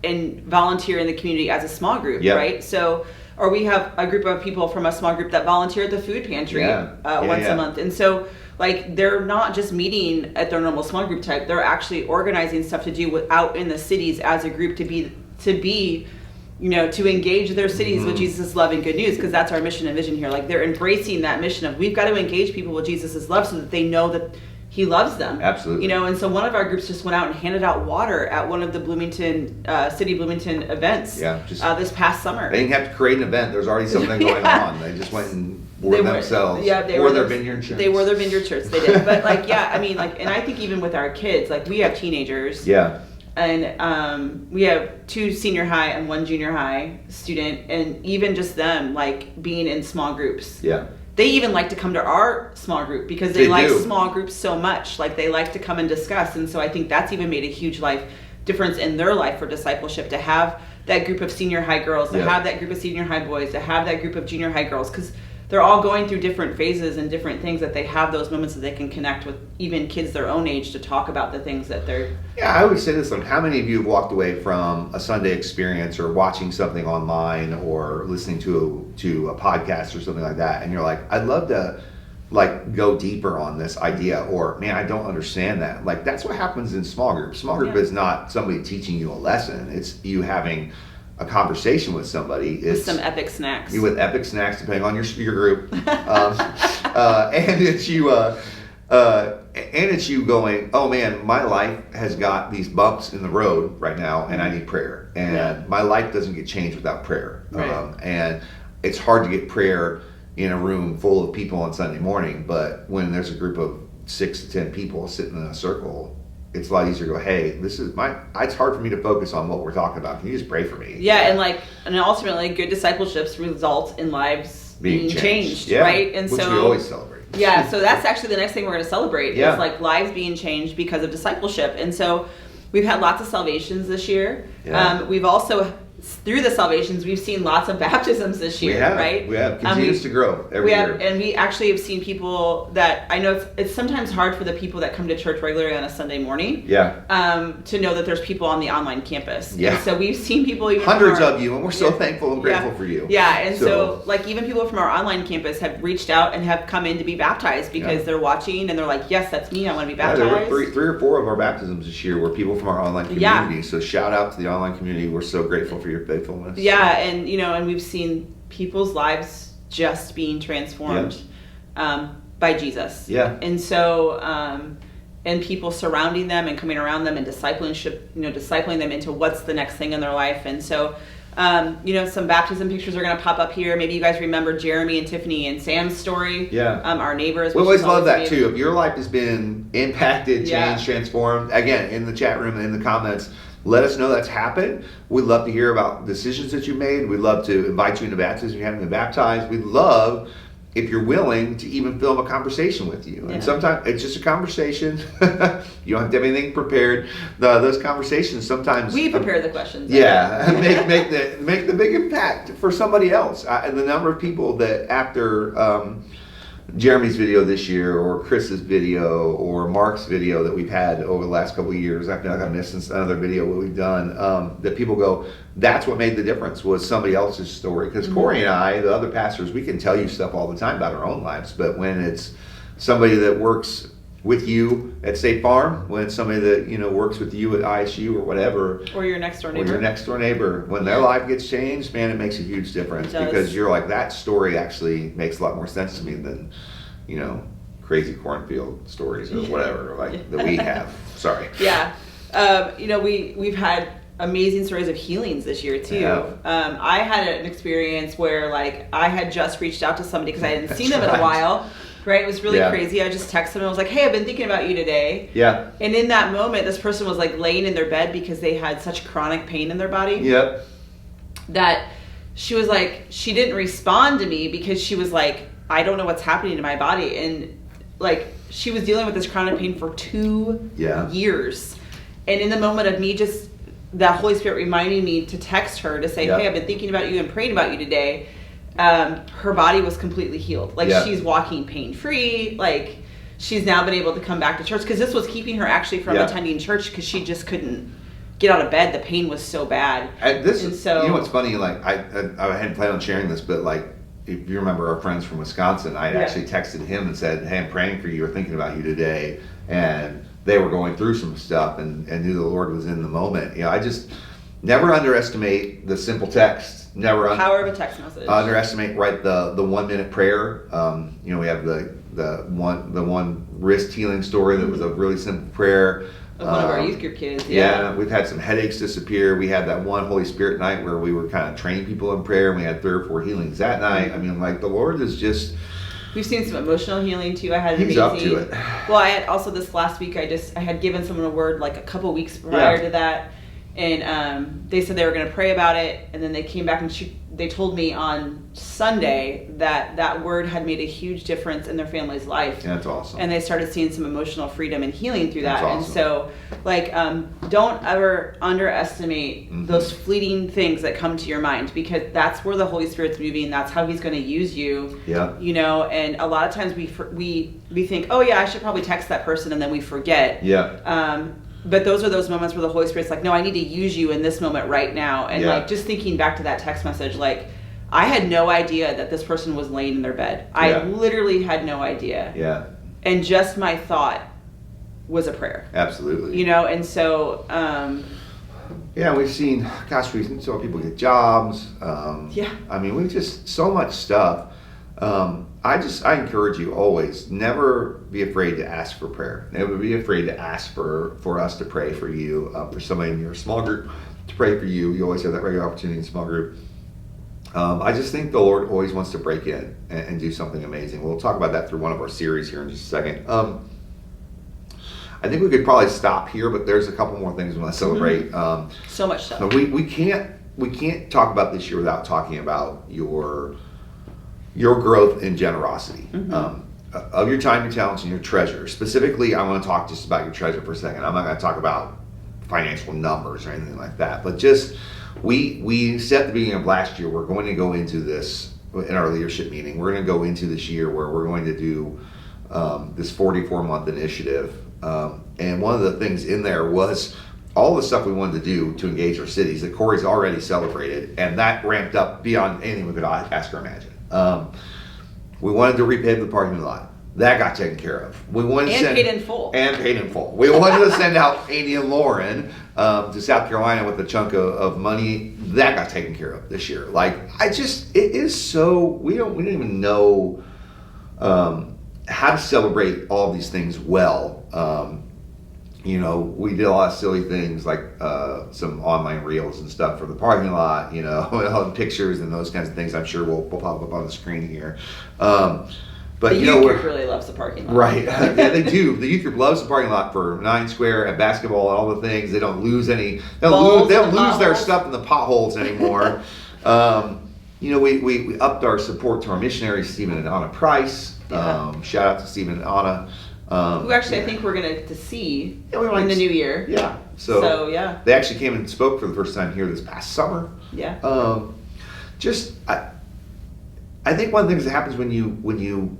and volunteer in the community as a small group, right? So, or we have a group of people from a small group that volunteer at the food pantry once a month. And so, like, they're not just meeting at their normal small group type, they're actually organizing stuff to do out in the cities as a group to be to engage their cities with Jesus' love and good news, because that's our mission and vision here. Like, they're embracing that mission of we've got to engage people with Jesus' love so that they know that he loves them. Absolutely. And so one of our groups just went out and handed out water at one of the Bloomington events this past summer. They didn't have to create an event. There's already something going on. They just went and were themselves. They were their Vineyard Church. They were their Vineyard Church. They did. But and I think even with our kids, like, we have teenagers. Yeah. And we have 2 senior high and 1 junior high student, and even just them, like, being in small groups. Yeah. They even like to come to our small group because they like small groups so much. Like, they like to come and discuss. And so I think that's even made a huge life difference in their life for discipleship, to have that group of senior high girls, to have that group of senior high boys, to have that group of junior high girls, because they're all going through different phases and different things, that they have those moments that they can connect with even kids their own age to talk about the things that they're... Yeah, I would say this, like, how many of you have walked away from a Sunday experience or watching something online or listening to a podcast or something like that, and you're like, I'd love to, like, go deeper on this idea, or, man, I don't understand that. Like, that's what happens in small group. Small group is not somebody teaching you a lesson. It's you having a conversation with somebody. With some epic snacks. With epic snacks, depending on your group. And it's you going, oh man, my life has got these bumps in the road right now, and I need prayer. And my life doesn't get changed without prayer. Right. And it's hard to get prayer in a room full of people on Sunday morning, but when there's a group of 6 to 10 people sitting in a circle, it's a lot easier to go, hey, it's hard for me to focus on what we're talking about. Can you just pray for me? Yeah, and ultimately, good discipleships result in lives being changed, right? And which so we always celebrate. Yeah, so that's actually the next thing we're going to celebrate is, like, lives being changed because of discipleship. And so we've had lots of salvations this year. Yeah. We've also, through the salvations, we've seen lots of baptisms this year, right? We have. Continues to grow every year. And we actually have seen people that, I know it's sometimes hard for the people that come to church regularly on a Sunday morning to know that there's people on the online campus. Yeah. And so we've seen people even hundreds of you, and we're so thankful and grateful for you. Yeah, and so, like, even people from our online campus have reached out and have come in to be baptized because they're watching and they're like, yes, that's me, I want to be baptized. Yeah, there were 3 or 4 of our baptisms this year were people from our online community. Yeah. So shout out to the online community. We're so grateful for your faithfulness. Yeah, and and we've seen people's lives just being transformed by Jesus. Yeah. And so and people surrounding them and coming around them and discipling them into what's the next thing in their life. And so some baptism pictures are going to pop up here. Maybe you guys remember Jeremy and Tiffany and Sam's story. Yeah. Our neighbors. We always love that too. If your life has been impacted, changed, transformed, again, in the chat room and in the comments, let us know that's happened. We'd love to hear about decisions that you made. We'd love to invite you into baptism if you haven't been baptized. We'd love, if you're willing, to even film a conversation with you. And sometimes it's just a conversation. You don't have to have anything prepared. Those conversations sometimes we prepare the questions. Yeah, make the big impact for somebody else. The number of people that after Jeremy's video this year, or Chris's video, or Mark's video that we've had over the last couple of years, I feel like I missed another video what we've done, that people go, that's what made the difference, was somebody else's story. Because Corrie and I, the other pastors, we can tell you stuff all the time about our own lives, but when it's somebody that works with you at State Farm, when it's somebody that works with you at ISU or whatever, or your next door neighbor, when their life gets changed, man, it makes a huge difference, because you're like, that story actually makes a lot more sense to me than crazy cornfield stories or whatever that we have. Sorry. Yeah. We've had amazing stories of healings this year too. Yeah. I had an experience where, like, I had just reached out to somebody because I hadn't seen them in a while. Right, it was really crazy. I just texted them and I was like, hey, I've been thinking about you today. Yeah. And in that moment, this person was, like, laying in their bed because they had such chronic pain in their body. Yep. That she was like, she didn't respond to me because she was like, I don't know what's happening to my body. And, like, she was dealing with this chronic pain for 2 Yeah. years. And in the moment of me just, that Holy Spirit reminding me to text her to say, Yeah. hey, I've been thinking about you and praying about you today. Her body was completely healed. Like Yeah. she's walking pain-free. Like she's now been able to come back to church, because this was keeping her actually from Yeah. attending church, because she just couldn't get out of bed. The pain was so bad. And this And is, so- you know what's funny? Like I hadn't planned on sharing this, but like if you remember our friends from Wisconsin, I had Yeah. actually texted him and said, "Hey, I'm praying for you or thinking about you today," and they were going through some stuff and knew the Lord was in the moment. You know, I just never underestimate the simple text. Never Power of a text message. underestimate the 1 minute prayer. You know, we have the one wrist healing story that was a really simple prayer. Of one of our youth group kids. Yeah, we've had some headaches disappear. We had that one Holy Spirit night where we were kind of training people in prayer, and we had 3 or 4 healings that night. I mean, like the Lord is just. We've seen some emotional healing too. I had an He's amazing. up to it. Well, I had also this last week. I had given someone a word like a couple weeks prior Yeah. to that, and they said they were going to pray about it, and then they came back and they told me on Sunday that word had made a huge difference in their family's life. That's awesome. And they started seeing some emotional freedom and healing through that. That's And awesome. so, like, don't ever underestimate those fleeting things that come to your mind, because that's where the Holy Spirit's moving. That's how He's going to use you. Yeah. You know, and a lot of times we think, oh yeah, I should probably text that person, and then we forget. Yeah. But those are those moments where the Holy Spirit's like, no, I need to use you in this moment right now. And Yeah. like, just thinking back to that text message, like, I had no idea that this person was laying in their bed. I Yeah. literally had no idea. Yeah. And just my thought was a prayer. Absolutely. You know, and so, Yeah, we've seen so people get jobs. Yeah. I mean, we just so much stuff. I encourage you always, never be afraid to ask for prayer. Never be afraid to ask for us to pray for you, for somebody in your small group to pray for you. You always have that regular opportunity in small group. I just think the Lord always wants to break in and do something amazing. We'll talk about that through one of our series here in just a second. I think we could probably stop here, but there's a couple more things we want to celebrate. so much stuff. But we can't talk about this year without talking about your growth in generosity, of your time, your talents, and your treasure. Specifically, I want to talk just about your treasure for a second. I'm not going to talk about financial numbers or anything like that, but just we said at the beginning of last year, we're going to go into this in our leadership meeting. We're going to go into this year where we're going to do this 44-month initiative. And one of the things in there was all the stuff we wanted to do to engage our cities that Corrie's already celebrated, and that ramped up beyond anything we could ask or imagine. We wanted to repave the parking lot. That got taken care of. We wanted And paid in full. And paid in full. We wanted to send out Andy and Lauren to South Carolina with a chunk of money. That got taken care of this year. Like, it is so, we don't even know how to celebrate all these things well. You know, we did a lot of silly things like some online reels and stuff for the parking lot, you know, and pictures and those kinds of things. I'm sure will pop up on the screen here. But the you know, youth group really loves the parking lot. Right. Yeah, they do. The youth group loves the parking lot for 9 Square and basketball and all the things. They don't lose any. They don't lose their stuff in the potholes anymore. You know, we upped our support to our missionaries, Stephen and Anna Price. Yeah. Shout out to Stephen and Anna. Who actually I think we're going to get to see we might in the new year. Yeah. So, yeah. They actually came and spoke for the first time here this past summer. Yeah. I think one of the things that happens when you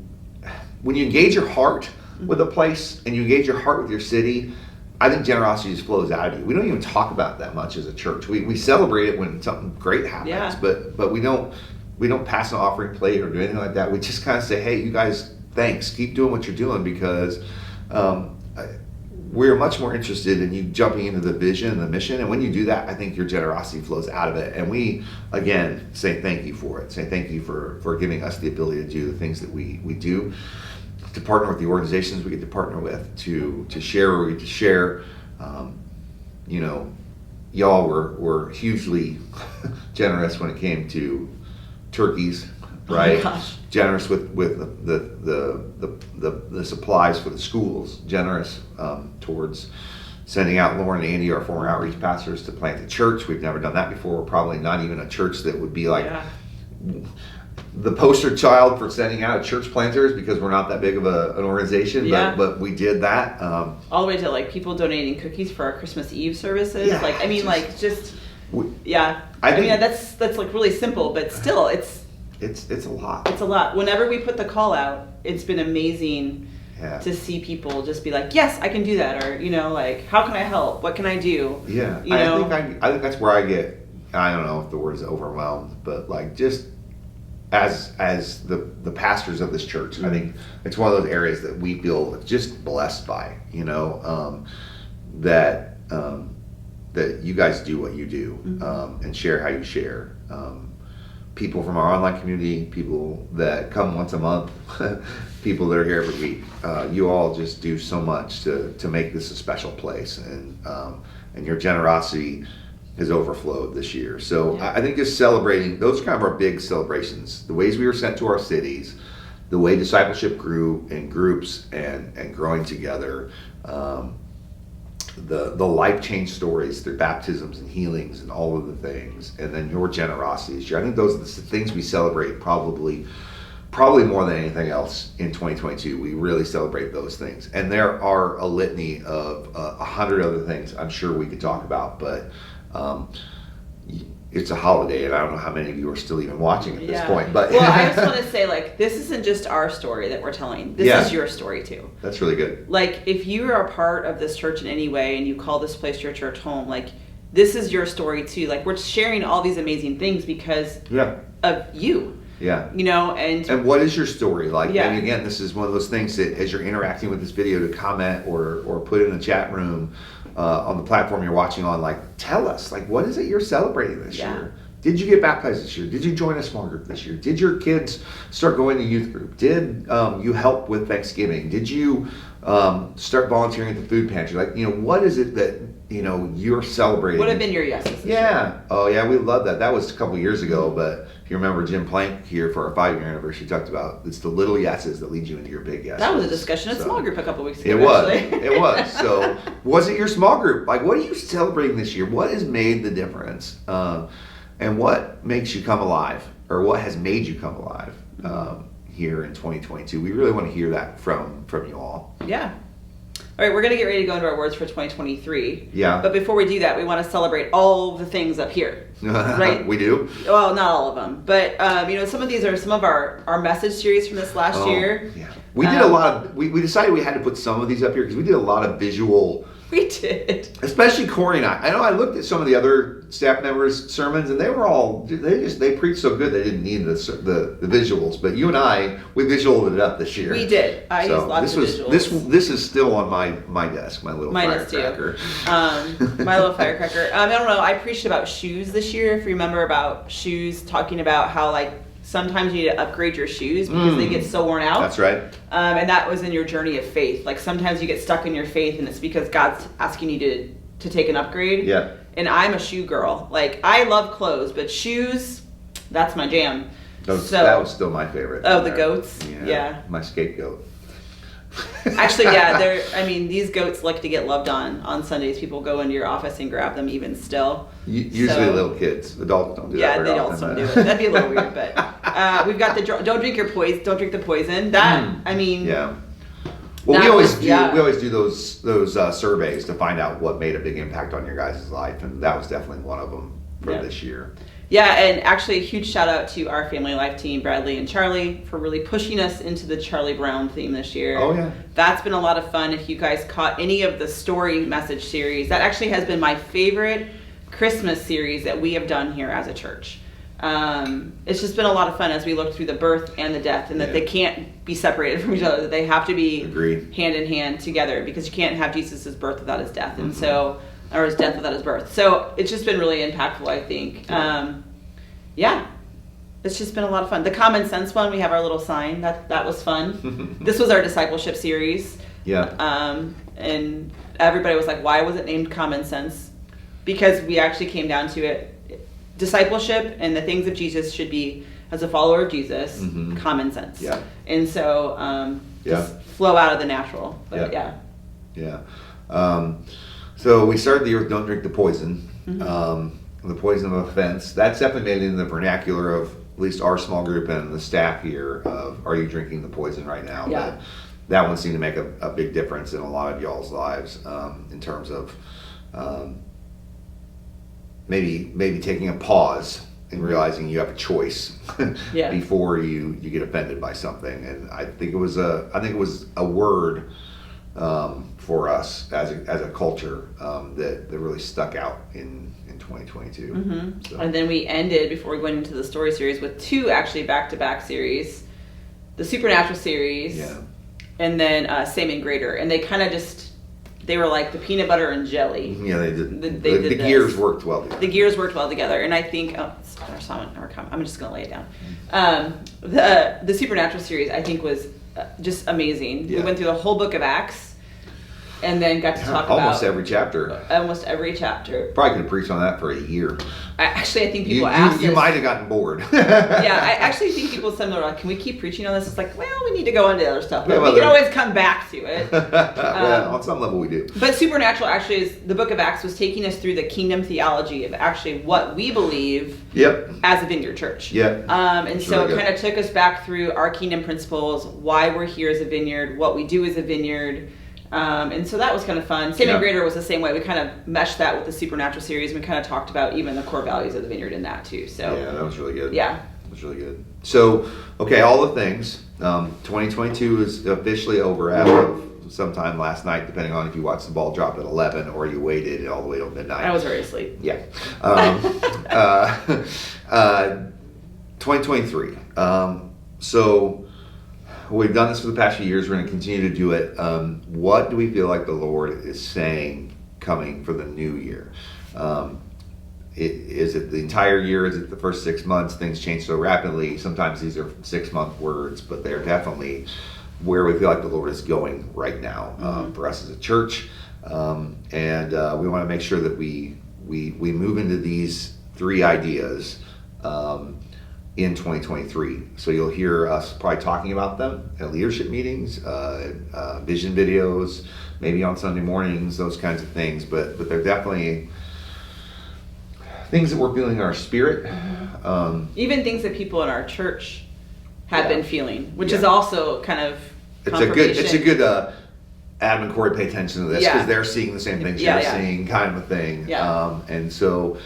engage your heart with a place and you engage your heart with your city, I think generosity just flows out of you. We don't even talk about it that much as a church. We celebrate it when something great happens, Yeah. but we don't pass an offering plate or do anything like that. We just kind of say, hey, you guys, thanks. Keep doing what you're doing, because we're much more interested in you jumping into the vision and the mission. And when you do that, I think your generosity flows out of it. And we, again, say thank you for it. Say thank you for giving us the ability to do the things that we do, to partner with the organizations we get to partner with, to share where we get to share. You know, y'all were hugely generous when it came to turkeys, right? Oh my gosh. Generous with the supplies for the schools. Generous towards sending out Lauren and Andy, our former outreach pastors, to plant a church. We've never done that before. We're probably not even a church that would be like the poster child for sending out church planters because we're not that big of an organization, Yeah. but we did that. All the way to like people donating cookies for our Christmas Eve services. Yeah, Like, I mean, yeah. I think- mean, that's like really simple, but still, it's it's a lot. a lot. Whenever we put the call out, it's been amazing to see people just be like, yes, I can do that, or like, how can I help? What can I do? Yeah, I think that's where I get. I don't know if the word is overwhelmed, but like just as the pastors of this church, I think it's one of those areas that we feel just blessed by. That you guys do what you do, and share how you share. People from our online community, people that come once a month, people that are here every week. You all just do so much to make this a special place, and your generosity has overflowed this year. So I think just celebrating, those are kind of our big celebrations. The ways we were sent to our cities, the way discipleship grew in groups and growing together, the life change stories through baptisms and healings and all of the things, and then your generosity this year. I think those are the things we celebrate probably more than anything else in 2022. We really celebrate those things, and there are a litany of 100 other things I'm sure we could talk about, but it's a holiday, and I don't know how many of you are still even watching at this point. But well, I just want to say, like, this isn't just our story that we're telling. This is your story too. That's really good. Like, if you are a part of this church in any way, and you call this place your church home, like, this is your story too. Like, we're sharing all these amazing things because of you. Yeah. And what is your story? Like, yeah. and again, this is one of those things that as you're interacting with this video, to comment or put in the chat room, on the platform you're watching on, like, tell us, like, what is it you're celebrating this year? Did you get baptized this year? Did you join a small group this year? Did your kids start going to youth group? Did you help with Thanksgiving? Did you start volunteering at the food pantry? Like, what is it that you're celebrating? What have been your yeses this year? year? Oh yeah, we love that. That was a couple years ago, but if you remember, Jim Plank here for our 5-year anniversary talked about it's the little yeses that lead you into your big yeses. That was a discussion at small group a couple weeks ago. It was. Actually. It was. So, was it your small group? Like, what are you celebrating this year? What has made the difference? And what makes you come alive, or what has made you come alive here in 2022? We really want to hear that from you all. Yeah. All right, we're going to get ready to go into our words for 2023. Yeah. But before we do that, we want to celebrate all the things up here. Right? We do? Well, not all of them. But, some of these are some of our message series from this last year. Yeah. We did a lot of, we decided we had to put some of these up here because we did a lot of visual. We did. Especially Corrie and I. I know I looked at some of the other staff members' sermons, and they were all, they preached so good they didn't need the visuals. But you and I, we visualed it up this year. We did. I used lots of visuals. This is still on my desk, my little firecracker. My little firecracker. I don't know. I preached about shoes this year. If you remember about shoes, talking about how, like, sometimes you need to upgrade your shoes because they get so worn out. That's right. And that was in your journey of faith. Like, sometimes you get stuck in your faith, and it's because God's asking you to take an upgrade. Yeah. And I'm a shoe girl. Like, I love clothes, but shoes, that's my jam. That was still my favorite. Oh, the goats? Yeah. My scapegoat. Actually, yeah, these goats like to get loved on Sundays. People go into your office and grab them even still. Usually little kids. Adults don't do that very often. Yeah, adults don't do it. That'd be a little weird, but we've got the don't drink the poison. That, Yeah. Well, we always do those surveys to find out what made a big impact on your guys' life, and that was definitely one of them for this year. Yeah, and actually a huge shout out to our family life team, Bradley and Charlie, for really pushing us into the Charlie Brown theme this year. Oh, yeah. That's been a lot of fun. If you guys caught any of the story message series, that actually has been my favorite Christmas series that we have done here as a church. It's just been a lot of fun as we look through the birth and the death, and that they can't be separated from each other, that they have to be hand in hand together, because you can't have Jesus' birth without his death. And so, or his death without his birth. So it's just been really impactful, I think. It's just been a lot of fun. The Common Sense one, we have our little sign. That was fun. This was our discipleship series. Yeah. And everybody was like, why was it named Common Sense? Because we actually came down to it. Discipleship and the things of Jesus should be, as a follower of Jesus, common sense. Yeah. And so just flow out of the natural. But Yeah. So we started the year with Don't Drink the Poison. The poison of offense. That's definitely made it in the vernacular of least our small group and the staff here of Are You Drinking the Poison Right Now? Yeah. That one seemed to make a big difference in a lot of y'all's lives in terms of maybe taking a pause and realizing you have a choice before you get offended by something. And I think it was a word for us as a culture that really stuck out in 2022. Mm-hmm. So. And then we ended, before we went into the story series, with 2 actually back-to-back series, the Supernatural series, and then Same and Greater. And they kind of they were like the peanut butter and jelly. Yeah, they did. The gears worked well together. The gears worked well together. And I think, I'm just going to lay it down. The Supernatural series, I think, was just amazing. Yeah. We went through the whole book of Acts. And then got to talk about almost every chapter. Almost every chapter. Probably could have preached on that for a year. I think people asked you might have gotten bored. Yeah, I actually think people similar like, can we keep preaching on this? It's like, well, we need to go into other stuff, but we can always come back to it. Well, on some level we do. But Supernatural actually is, the book of Acts was taking us through the kingdom theology of actually what we believe as a Vineyard Church. And so it kind of took us back through our kingdom principles, why we're here as a Vineyard, what we do as a Vineyard. And so that was kind of fun. Same and Greater was the same way. We kind of meshed that with the Supernatural series. We kind of talked about even the core values of the Vineyard in that too. So yeah, that was really good. Yeah, it was really good. So okay, all the things. 2022 is officially over as of sometime last night, depending on if you watched the ball drop at 11 or you waited all the way till midnight. I was already asleep. Yeah. 2023. So. We've done this for the past few years. We're going to continue to do it. What do we feel like the Lord is saying coming for the new year? Is it the entire year? Is it the first 6 months? Things change so rapidly. Sometimes these are 6-month words, but they're definitely where we feel like the Lord is going right now for us as a church. And we want to make sure that we move into these 3 ideas in 2023. So you'll hear us probably talking about them at leadership meetings, vision videos, maybe on Sunday mornings, those kinds of things. But they're definitely things that we're feeling in our spirit. Even things that people in our church have been feeling, which is also kind of confirmation. It's a good Adam and Corrie pay attention to this because they're seeing the same things you're seeing, kind of a thing. And so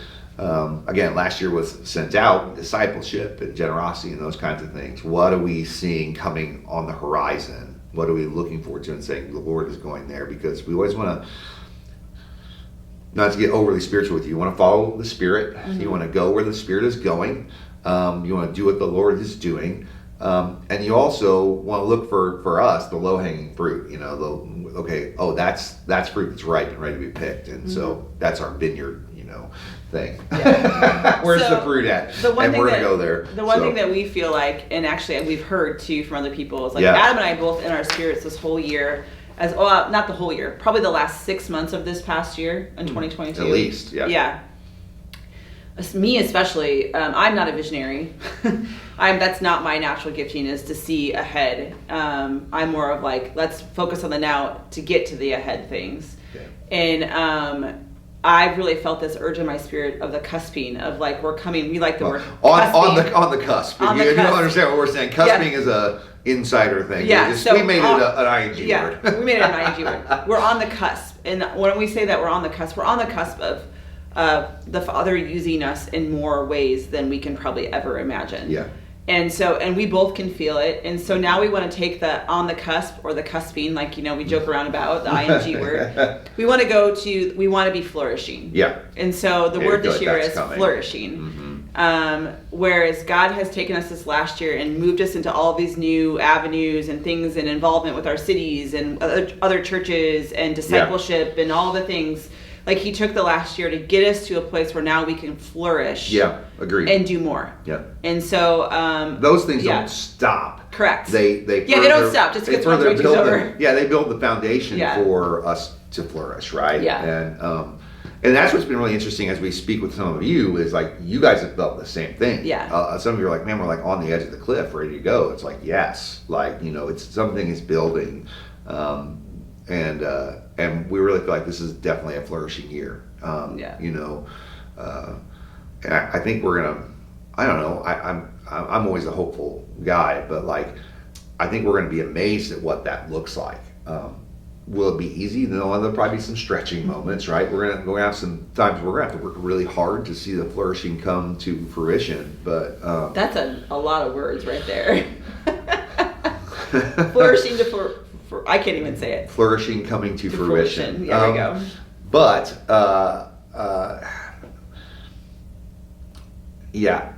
again, last year was sent out, discipleship and generosity and those kinds of things. What are we seeing coming on the horizon? What are we looking forward to and saying the Lord is going there? Because we always want to, not to get overly spiritual with you, you want to follow the Spirit. You want to go where the Spirit is going. You want to do what the Lord is doing. And you also want to look for us, the low-hanging fruit, that's fruit that's ripe and ready to be picked. And so that's our vineyard, thing. Where's the fruit at? And we're going to go there. The one thing that we feel like, and actually we've heard too from other people, is like Adam and I both in our spirits this whole year, not the whole year, probably the last 6 months of this past year in 2022. At least, Yeah. Me especially, I'm not a visionary. That's not my natural gifting, is to see ahead. I'm more of like, let's focus on the now to get to the ahead things. And I've really felt this urge in my spirit of the cusping of like we're coming. We like the word on the cusp. If you don't understand what we're saying, cusping is a insider thing. We made it an ING word. We made it an ING word. We're on the cusp, and when we say that we're on the cusp of the Father using us in more ways than we can probably ever imagine. Yeah. And we both can feel it. And so now we want to take the on the cusp or the cusping, like, we joke around about the ING word. We want to be flourishing. Yeah. And so the word this year is flourishing. Whereas God has taken us this last year and moved us into all these new avenues and things and involvement with our cities and other churches and discipleship and all the things. Like he took the last year to get us to a place where now we can flourish. Yeah, agreed. And do more. Yeah. And so those things don't stop. Correct. They don't stop just because one break is over. They build the foundation for us to flourish, right? Yeah. And that's what's been really interesting as we speak with some of you is like you guys have felt the same thing. Yeah. Some of you are like, man, we're like on the edge of the cliff, ready to go. It's like, yes, like it's something is building. And we really feel like this is definitely a flourishing year. And I think we're gonna I don't know. I'm always a hopeful guy, but like, I think we're going to be amazed at what that looks like. Will it be easy? No, there'll probably be some stretching moments, right? We're gonna have some times we're gonna have to work really hard to see the flourishing come to fruition. But that's a lot of words right there. Flourishing to I can't even say it. Flourishing coming to fruition. There we go. But yeah,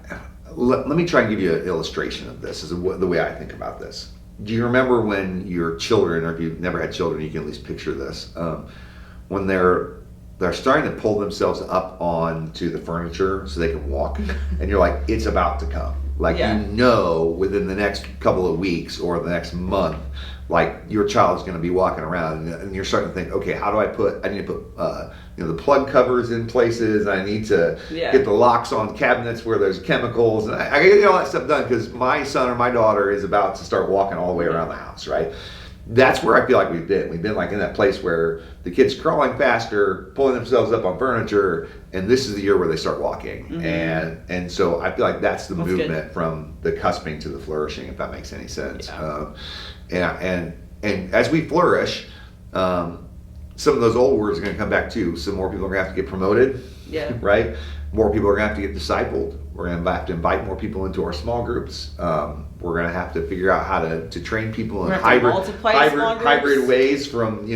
let me try and give you an illustration of this. Is the way I think about this. Do you remember when your children, or if you've never had children, you can at least picture this, when they're starting to pull themselves up onto the furniture so they can walk, and you're like, it's about to come. Like, you know, within the next couple of weeks or the next month, like, your child's going to be walking around, and you're starting to think, okay, how do I need to put the plug covers in places, I need to get the locks on cabinets where there's chemicals, and I got to get all that stuff done because my son or my daughter is about to start walking all the way around the house, right? That's where I feel like we've been. We've been like in that place where the kids crawling faster, pulling themselves up on furniture, and this is the year where they start walking. Mm-hmm. And so I feel like that's the movement from the cusping to the flourishing, if that makes any sense. Yeah. And as we flourish, some of those old words are going to come back too. Some more people are going to have to get promoted, right? More people are going to have to get discipled. We're going to have to invite more people into our small groups. We're going to have to figure out how to train people in hybrid ways, from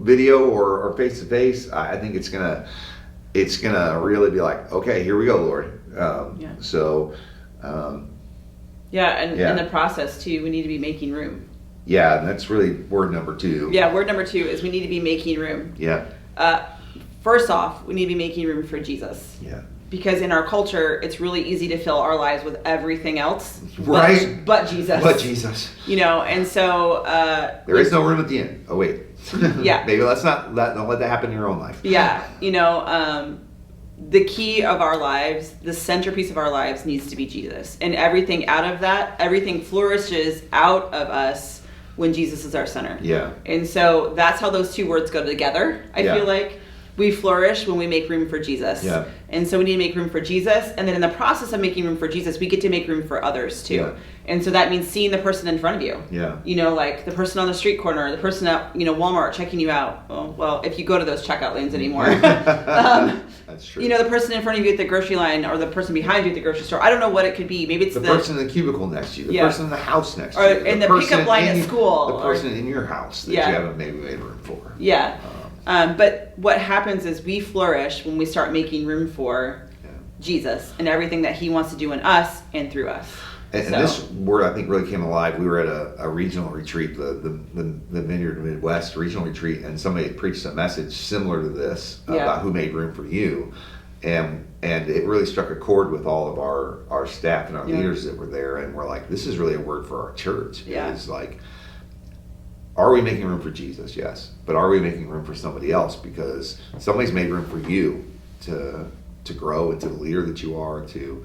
video or face to face. I think it's gonna really be like, okay, here we go, Lord. In the process too, we need to be making room. Yeah, and that's really word number 2. Yeah, word number 2 is we need to be making room. Yeah. First off, we need to be making room for Jesus. Yeah. Because in our culture, it's really easy to fill our lives with everything else, right? But Jesus. But Jesus. And so there is no room at the end. Oh wait. Yeah. Maybe don't let that happen in your own life. Yeah. The key of our lives, the centerpiece of our lives, needs to be Jesus, and everything out of that, everything flourishes out of us when Jesus is our center. Yeah. And so that's how those two words go together. I feel like we flourish when we make room for Jesus. Yeah. And so we need to make room for Jesus. And then in the process of making room for Jesus, we get to make room for others too. Yeah. And so that means seeing the person in front of you. Yeah. Like the person on the street corner, the person at, Walmart checking you out. Oh, well, if you go to those checkout lanes anymore. That's true. The person in front of you at the grocery line, or the person behind you at the grocery store. I don't know what it could be. Maybe it's the person in the cubicle next to you, the person in the house next to you. Or in the pickup line at school. The person in your house that you haven't maybe made room for. Yeah. But what happens is we flourish when we start making room for Jesus and everything that he wants to do in us and through us. And this word, I think, really came alive. We were at a regional retreat, the Vineyard Midwest regional retreat, and somebody preached a message similar to this about who made room for you. And it really struck a chord with all of our staff and our leaders that were there. And we're like, this is really a word for our church. Yeah. It's like, are we making room for Jesus? Yes. But are we making room for somebody else? Because somebody's made room for you to grow into the leader that you are, to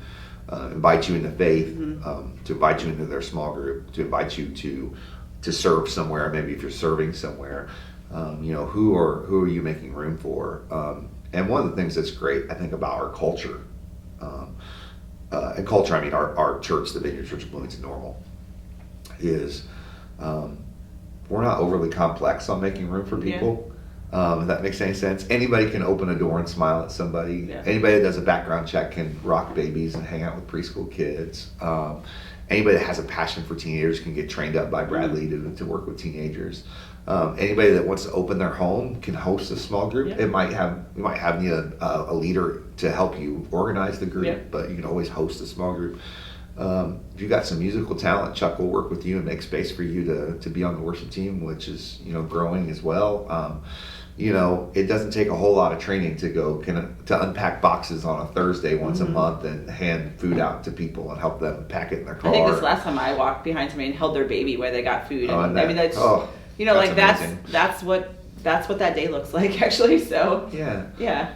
invite you into faith, to invite you into their small group, to invite you to serve somewhere. Maybe if you're serving somewhere, who are you making room for? And one of the things that's great, I think, about our culture, and culture, I mean our church, the Vineyard Church of Bloomington-Normal, is we're not overly complex on making room for people. If that makes any sense. Anybody can open a door and smile at somebody. Yeah. Anybody that does a background check can rock babies and hang out with preschool kids. Anybody that has a passion for teenagers can get trained up by Bradley to work with teenagers. Anybody that wants to open their home can host a small group. Yeah. You might have a leader to help you organize the group, but you can always host a small group. If you got some musical talent, Chuck will work with you and make space for you to be on the worship team, which is growing as well. It doesn't take a whole lot of training to unpack boxes on a Thursday once a month and hand food out to people and help them pack it in their car. I think this last time I walked behind somebody and held their baby while they got food. That's what that day looks like, actually. So yeah.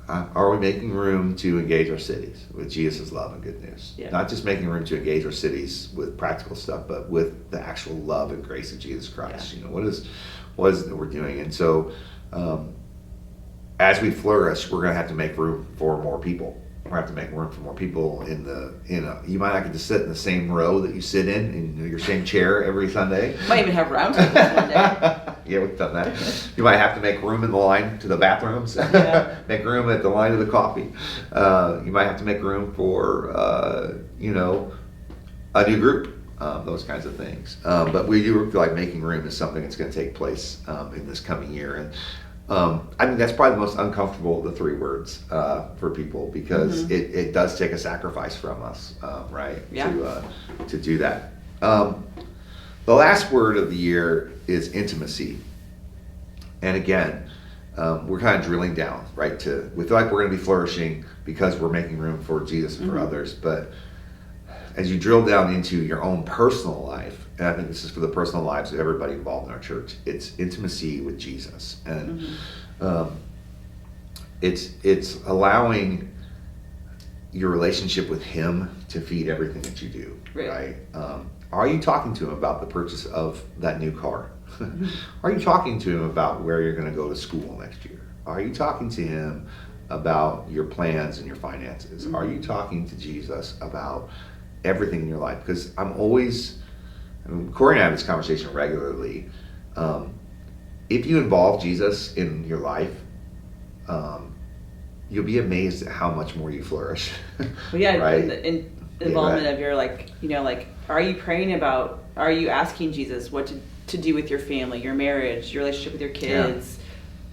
Are we making room to engage our cities with Jesus' love and good news? Yeah. Not just making room to engage our cities with practical stuff, but with the actual love and grace of Jesus Christ. Yeah. What is it that we're doing? And so as we flourish, we're going to have to make room for more people. We're gonna have to make room for more people you might not get to sit in the same row that you sit in your same chair every Sunday. Might even have round tables one day. Yeah, we've done that. You might have to make room in the line to the bathrooms. Yeah. Make room at the line to the coffee. You might have to make room for a new group. Those kinds of things. But we do feel like making room is something that's going to take place in this coming year. And I think that's probably the most uncomfortable of the three words for people, because it does take a sacrifice from us, right? Yeah. To do that. The last word of the year is intimacy. And again, we're kind of drilling down, right? We feel like we're going to be flourishing because we're making room for Jesus and for others. But as you drill down into your own personal life, and I think this is for the personal lives of everybody involved in our church, it's intimacy with Jesus. And it's allowing your relationship with him to feed everything that you do, right? Are you talking to him about the purchase of that new car? Are you talking to him about where you're going to go to school next year? Are you talking to him about your plans and your finances? Are you talking to Jesus about everything in your life? Because Corrie and I have this conversation regularly. If you involve Jesus in your life, you'll be amazed at how much more you flourish. Well, yeah, right? the involvement of your are you asking Jesus what to do with your family, your marriage, your relationship with your kids,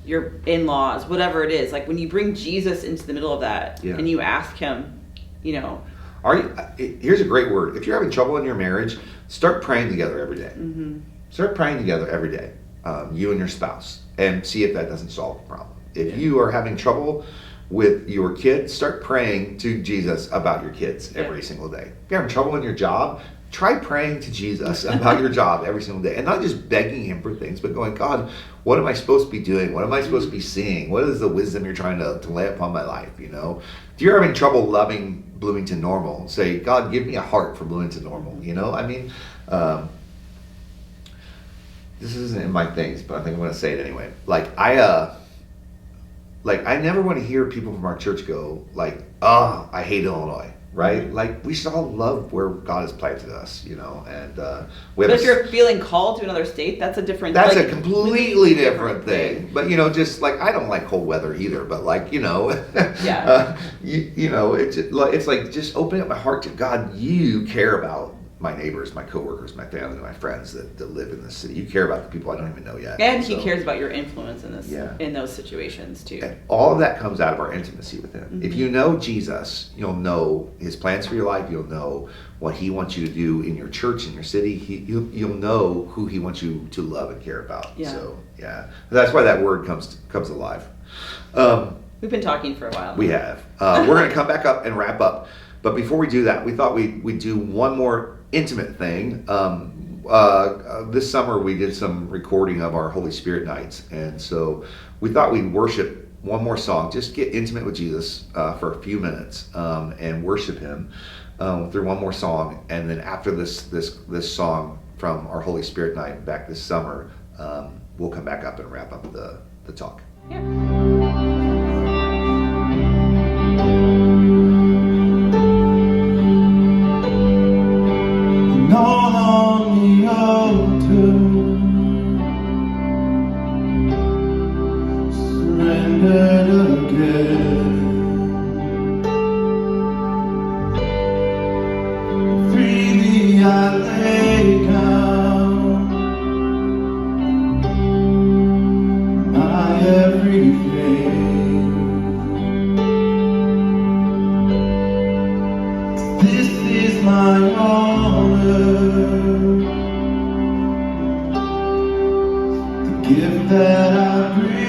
your in-laws, whatever it is. Like when you bring Jesus into the middle of that and you ask him, here's a great word. If you're having trouble in your marriage, start praying together every day. Start praying together every day, you and your spouse, and see if that doesn't solve the problem. If you are having trouble with your kids, start praying to Jesus about your kids every single day. If you're having trouble in your job, try praying to Jesus about your job every single day, and not just begging him for things, but going, God, what am I supposed to be doing? What am I supposed to be seeing? What is the wisdom you're trying to lay upon my life? If you're having trouble loving Bloomington-Normal, say, God, give me a heart for Bloomington-Normal. This isn't in my things, but I think I'm going to say it anyway. I never want to hear people from our church go I hate Illinois, right? Like, we should all love where God has planted us, and but if you're feeling called to another state, that's a different. That's a completely different thing. But just I don't like cold weather either. But it's like just opening up my heart to God. You care about my neighbors, my coworkers, my family, my friends that live in this city. You care about the people I don't even know yet. And he cares about your influence in this in those situations too. And all of that comes out of our intimacy with him. If you know Jesus, you'll know his plans for your life. You'll know what he wants you to do in your church, in your city. You'll know who he wants you to love and care about. So that's why that word comes alive. We've been talking for a while. We have. We're going to come back up and wrap up. But before we do that, we thought we'd do one more intimate thing. This summer we did some recording of our Holy Spirit nights, and so we thought we'd worship one more song, just get intimate with Jesus for a few minutes and worship him through one more song, and then after this song from our Holy Spirit night back this summer, we'll come back up and wrap up the talk. All on the altar, surrendered again. Freely I lay down my everything. This is my honor, the gift that I bring.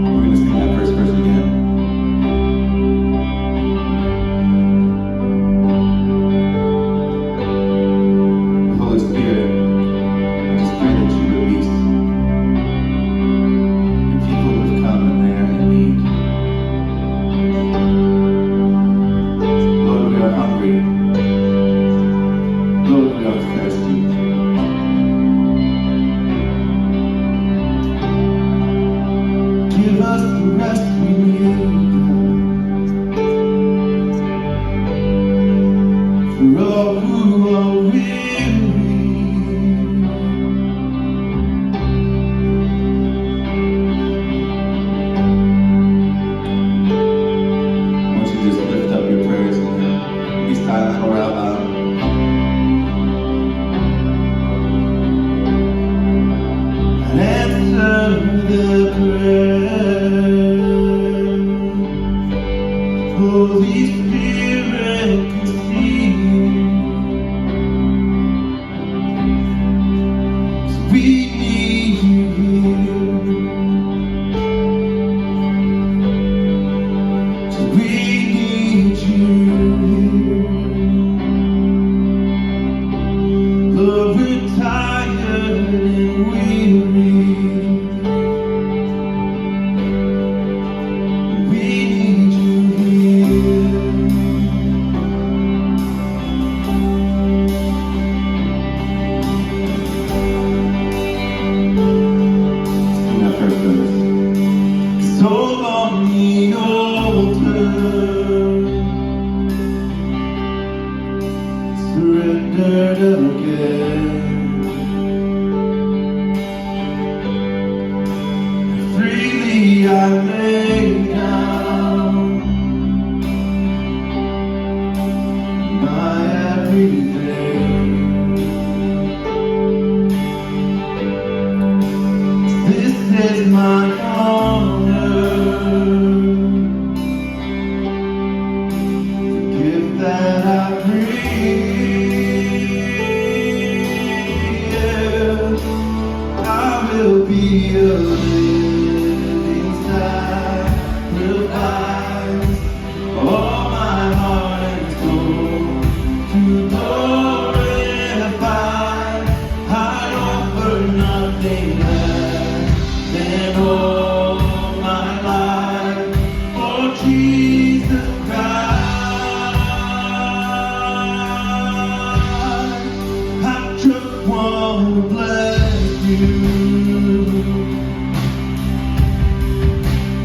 We're going to sing that first verse again. Holy Spirit, I just pray that you release Lord, we're tired and weary. We need you here. Sing that first verse. So on the altar, surrendered again. Freely I lay down my everything. This is my honor, the gift that I bring. I will be a living sacrifice, all my heart and soul to glorify. I offer nothing less than all my life for Jesus Christ. I just want to bless you,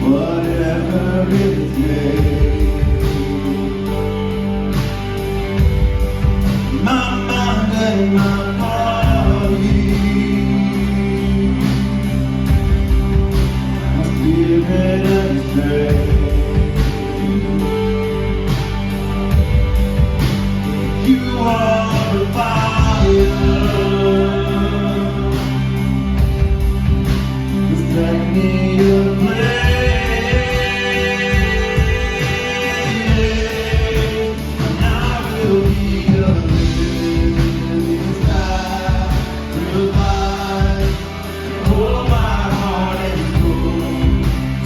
whatever it takes. My mind and my body, my spirit and strength. You are the fire, set me ablaze. And I will be a living sacrifice, all my heart and soul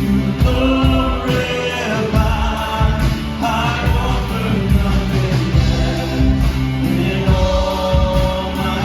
to glorify. I offer nothing less than all my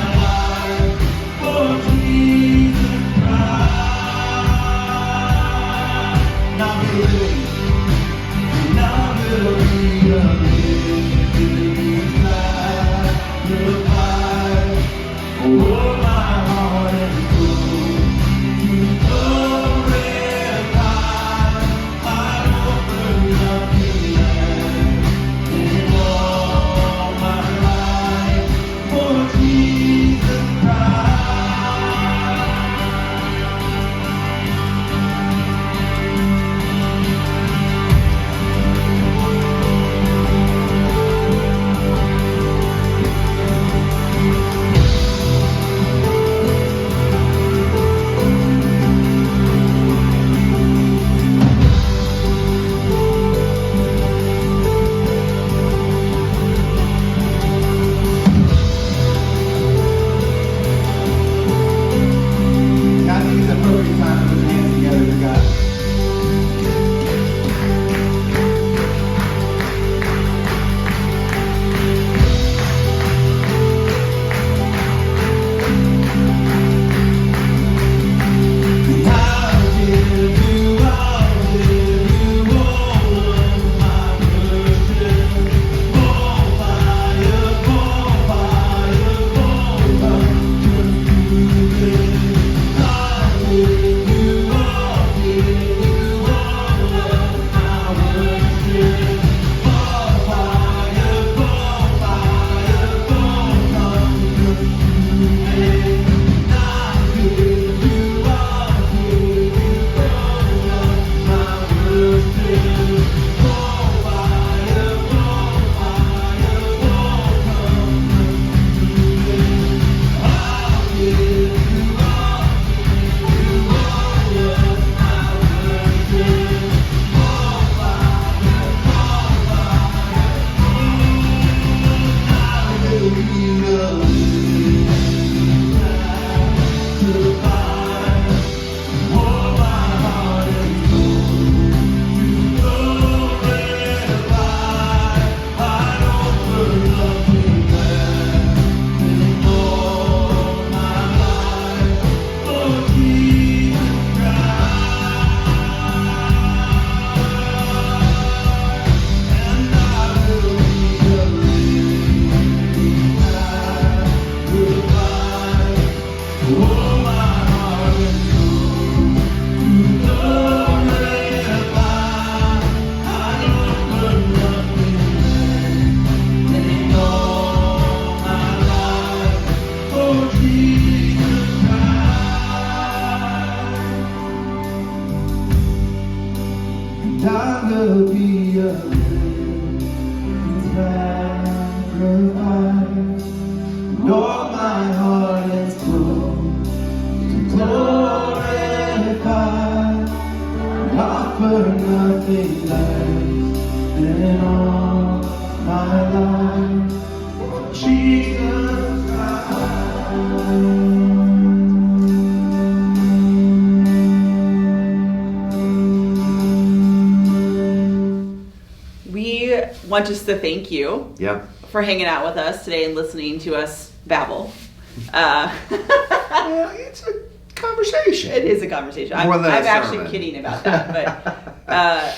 I will be a living sacrifice. Lord, my heart is full to glorify. And offer nothing less than all my life. Jesus Christ. We want just to thank you for hanging out with us today and listening to us babble. Yeah, it's a conversation. It is a conversation. More I'm than a actually sermon. kidding about that. But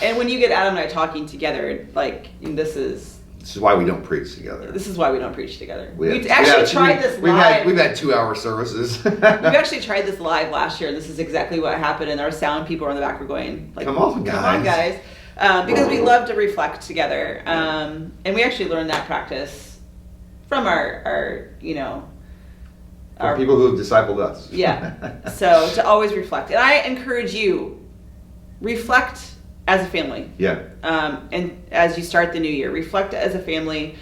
and when you get Adam and I talking together, like this is why we don't preach together. This is why we don't preach together. We've tried this live. We've had 2-hour services. We've actually tried this live last year, and this is exactly what happened. And our sound people in the back were going, like, Come on, guys. Because we love to reflect together. And we actually learned that practice from our From people who have discipled us. Yeah. So to always reflect. And I encourage you, reflect as a family. Yeah. And as you start the new year, reflect as a family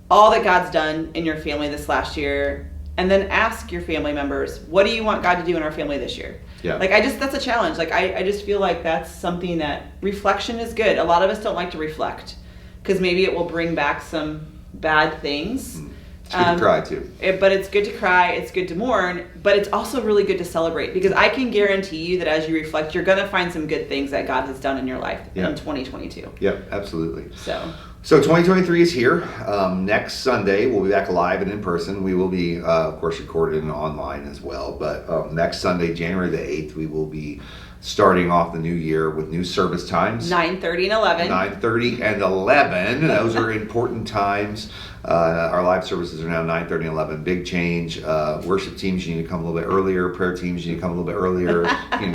all that God's done in your family this last year. And then ask your family members, what do you want God to do in our family this year? Yeah. Like, that's a challenge. Like, I just feel like that's something that reflection is good. A lot of us don't like to reflect because maybe it will bring back some bad things. It's good to cry too. But it's good to cry, it's good to mourn, but it's also really good to celebrate because I can guarantee you that as you reflect, you're going to find some good things that God has done in your life in 2022. Yep, absolutely. So 2023 is here. Next Sunday, we'll be back live and in person. We will be, of course, recorded and online as well. But next Sunday, January the 8th, we will be starting off the new year with new service times. 9:30 and 11. 9:30 and 11. Those are important times. Our live services are now 9:30 and 11. Big change. Worship teams, you need to come a little bit earlier. Prayer teams, you need to come a little bit earlier.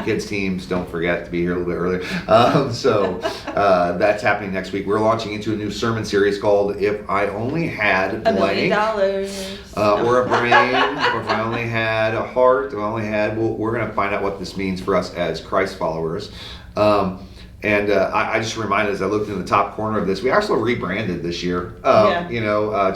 Kids teams, don't forget to be here a little bit earlier. So that's happening next week. We're launching into a new sermon series called If I Only Had $1 Blank. million. Or a brain, or if I only had a heart, if I only had, we're going to find out what this means for us as Christ followers. I just reminded as I looked in the top corner of this, we also rebranded this year,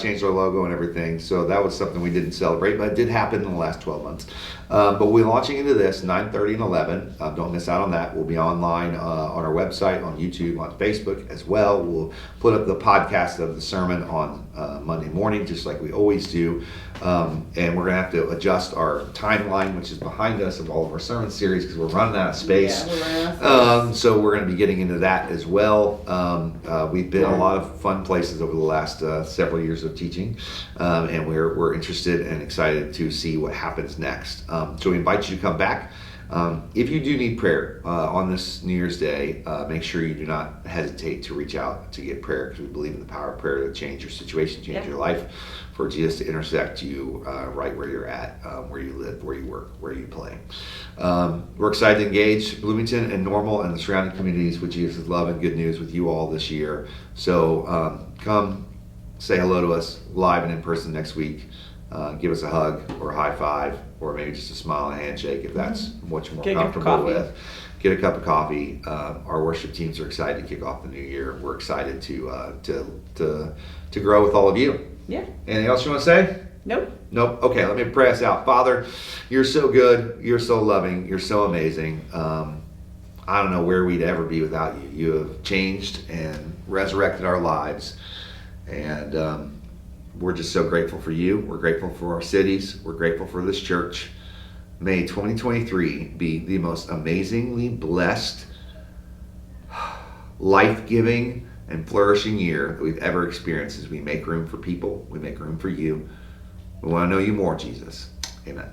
changed our logo and everything. So that was something we didn't celebrate, but it did happen in the last 12 months. But we're launching into this 9:30 and 11. Don't miss out on that. We'll be online on our website, on YouTube, on Facebook as well. We'll put up the podcast of the sermon on Monday morning, just like we always do. And we're going to have to adjust our timeline, which is behind us, of all of our sermon series because we're running out of space. Yeah, we're running out of space. So we're going to be getting into that as well. We've been a lot of fun places over the last several years of teaching, and we're interested and excited to see what happens next. So we invite you to come back. If you do need prayer on this New Year's Day, make sure you do not hesitate to reach out to get prayer because we believe in the power of prayer to change your situation, change your life, for Jesus to intersect you right where you're at, where you live, where you work, where you play. We're excited to engage Bloomington-Normal and the surrounding communities with Jesus' love and good news with you all this year. So come say hello to us live and in person next week. Give us a hug or a high five or maybe just a smile and a handshake if that's what you're more comfortable with. Get a cup of coffee. Our worship teams are excited to kick off the new year. We're excited to grow with all of you. Yeah. Anything else you want to say? Nope. Okay, let me pray us out. Father, you're so good. You're so loving. You're so amazing. I don't know where we'd ever be without you. You have changed and resurrected our lives. And we're just so grateful for you. We're grateful for our cities. We're grateful for this church. May 2023 be the most amazingly blessed, life-giving, and flourishing year that we've ever experienced as we make room for people. We make room for you. We want to know you more, Jesus. Amen.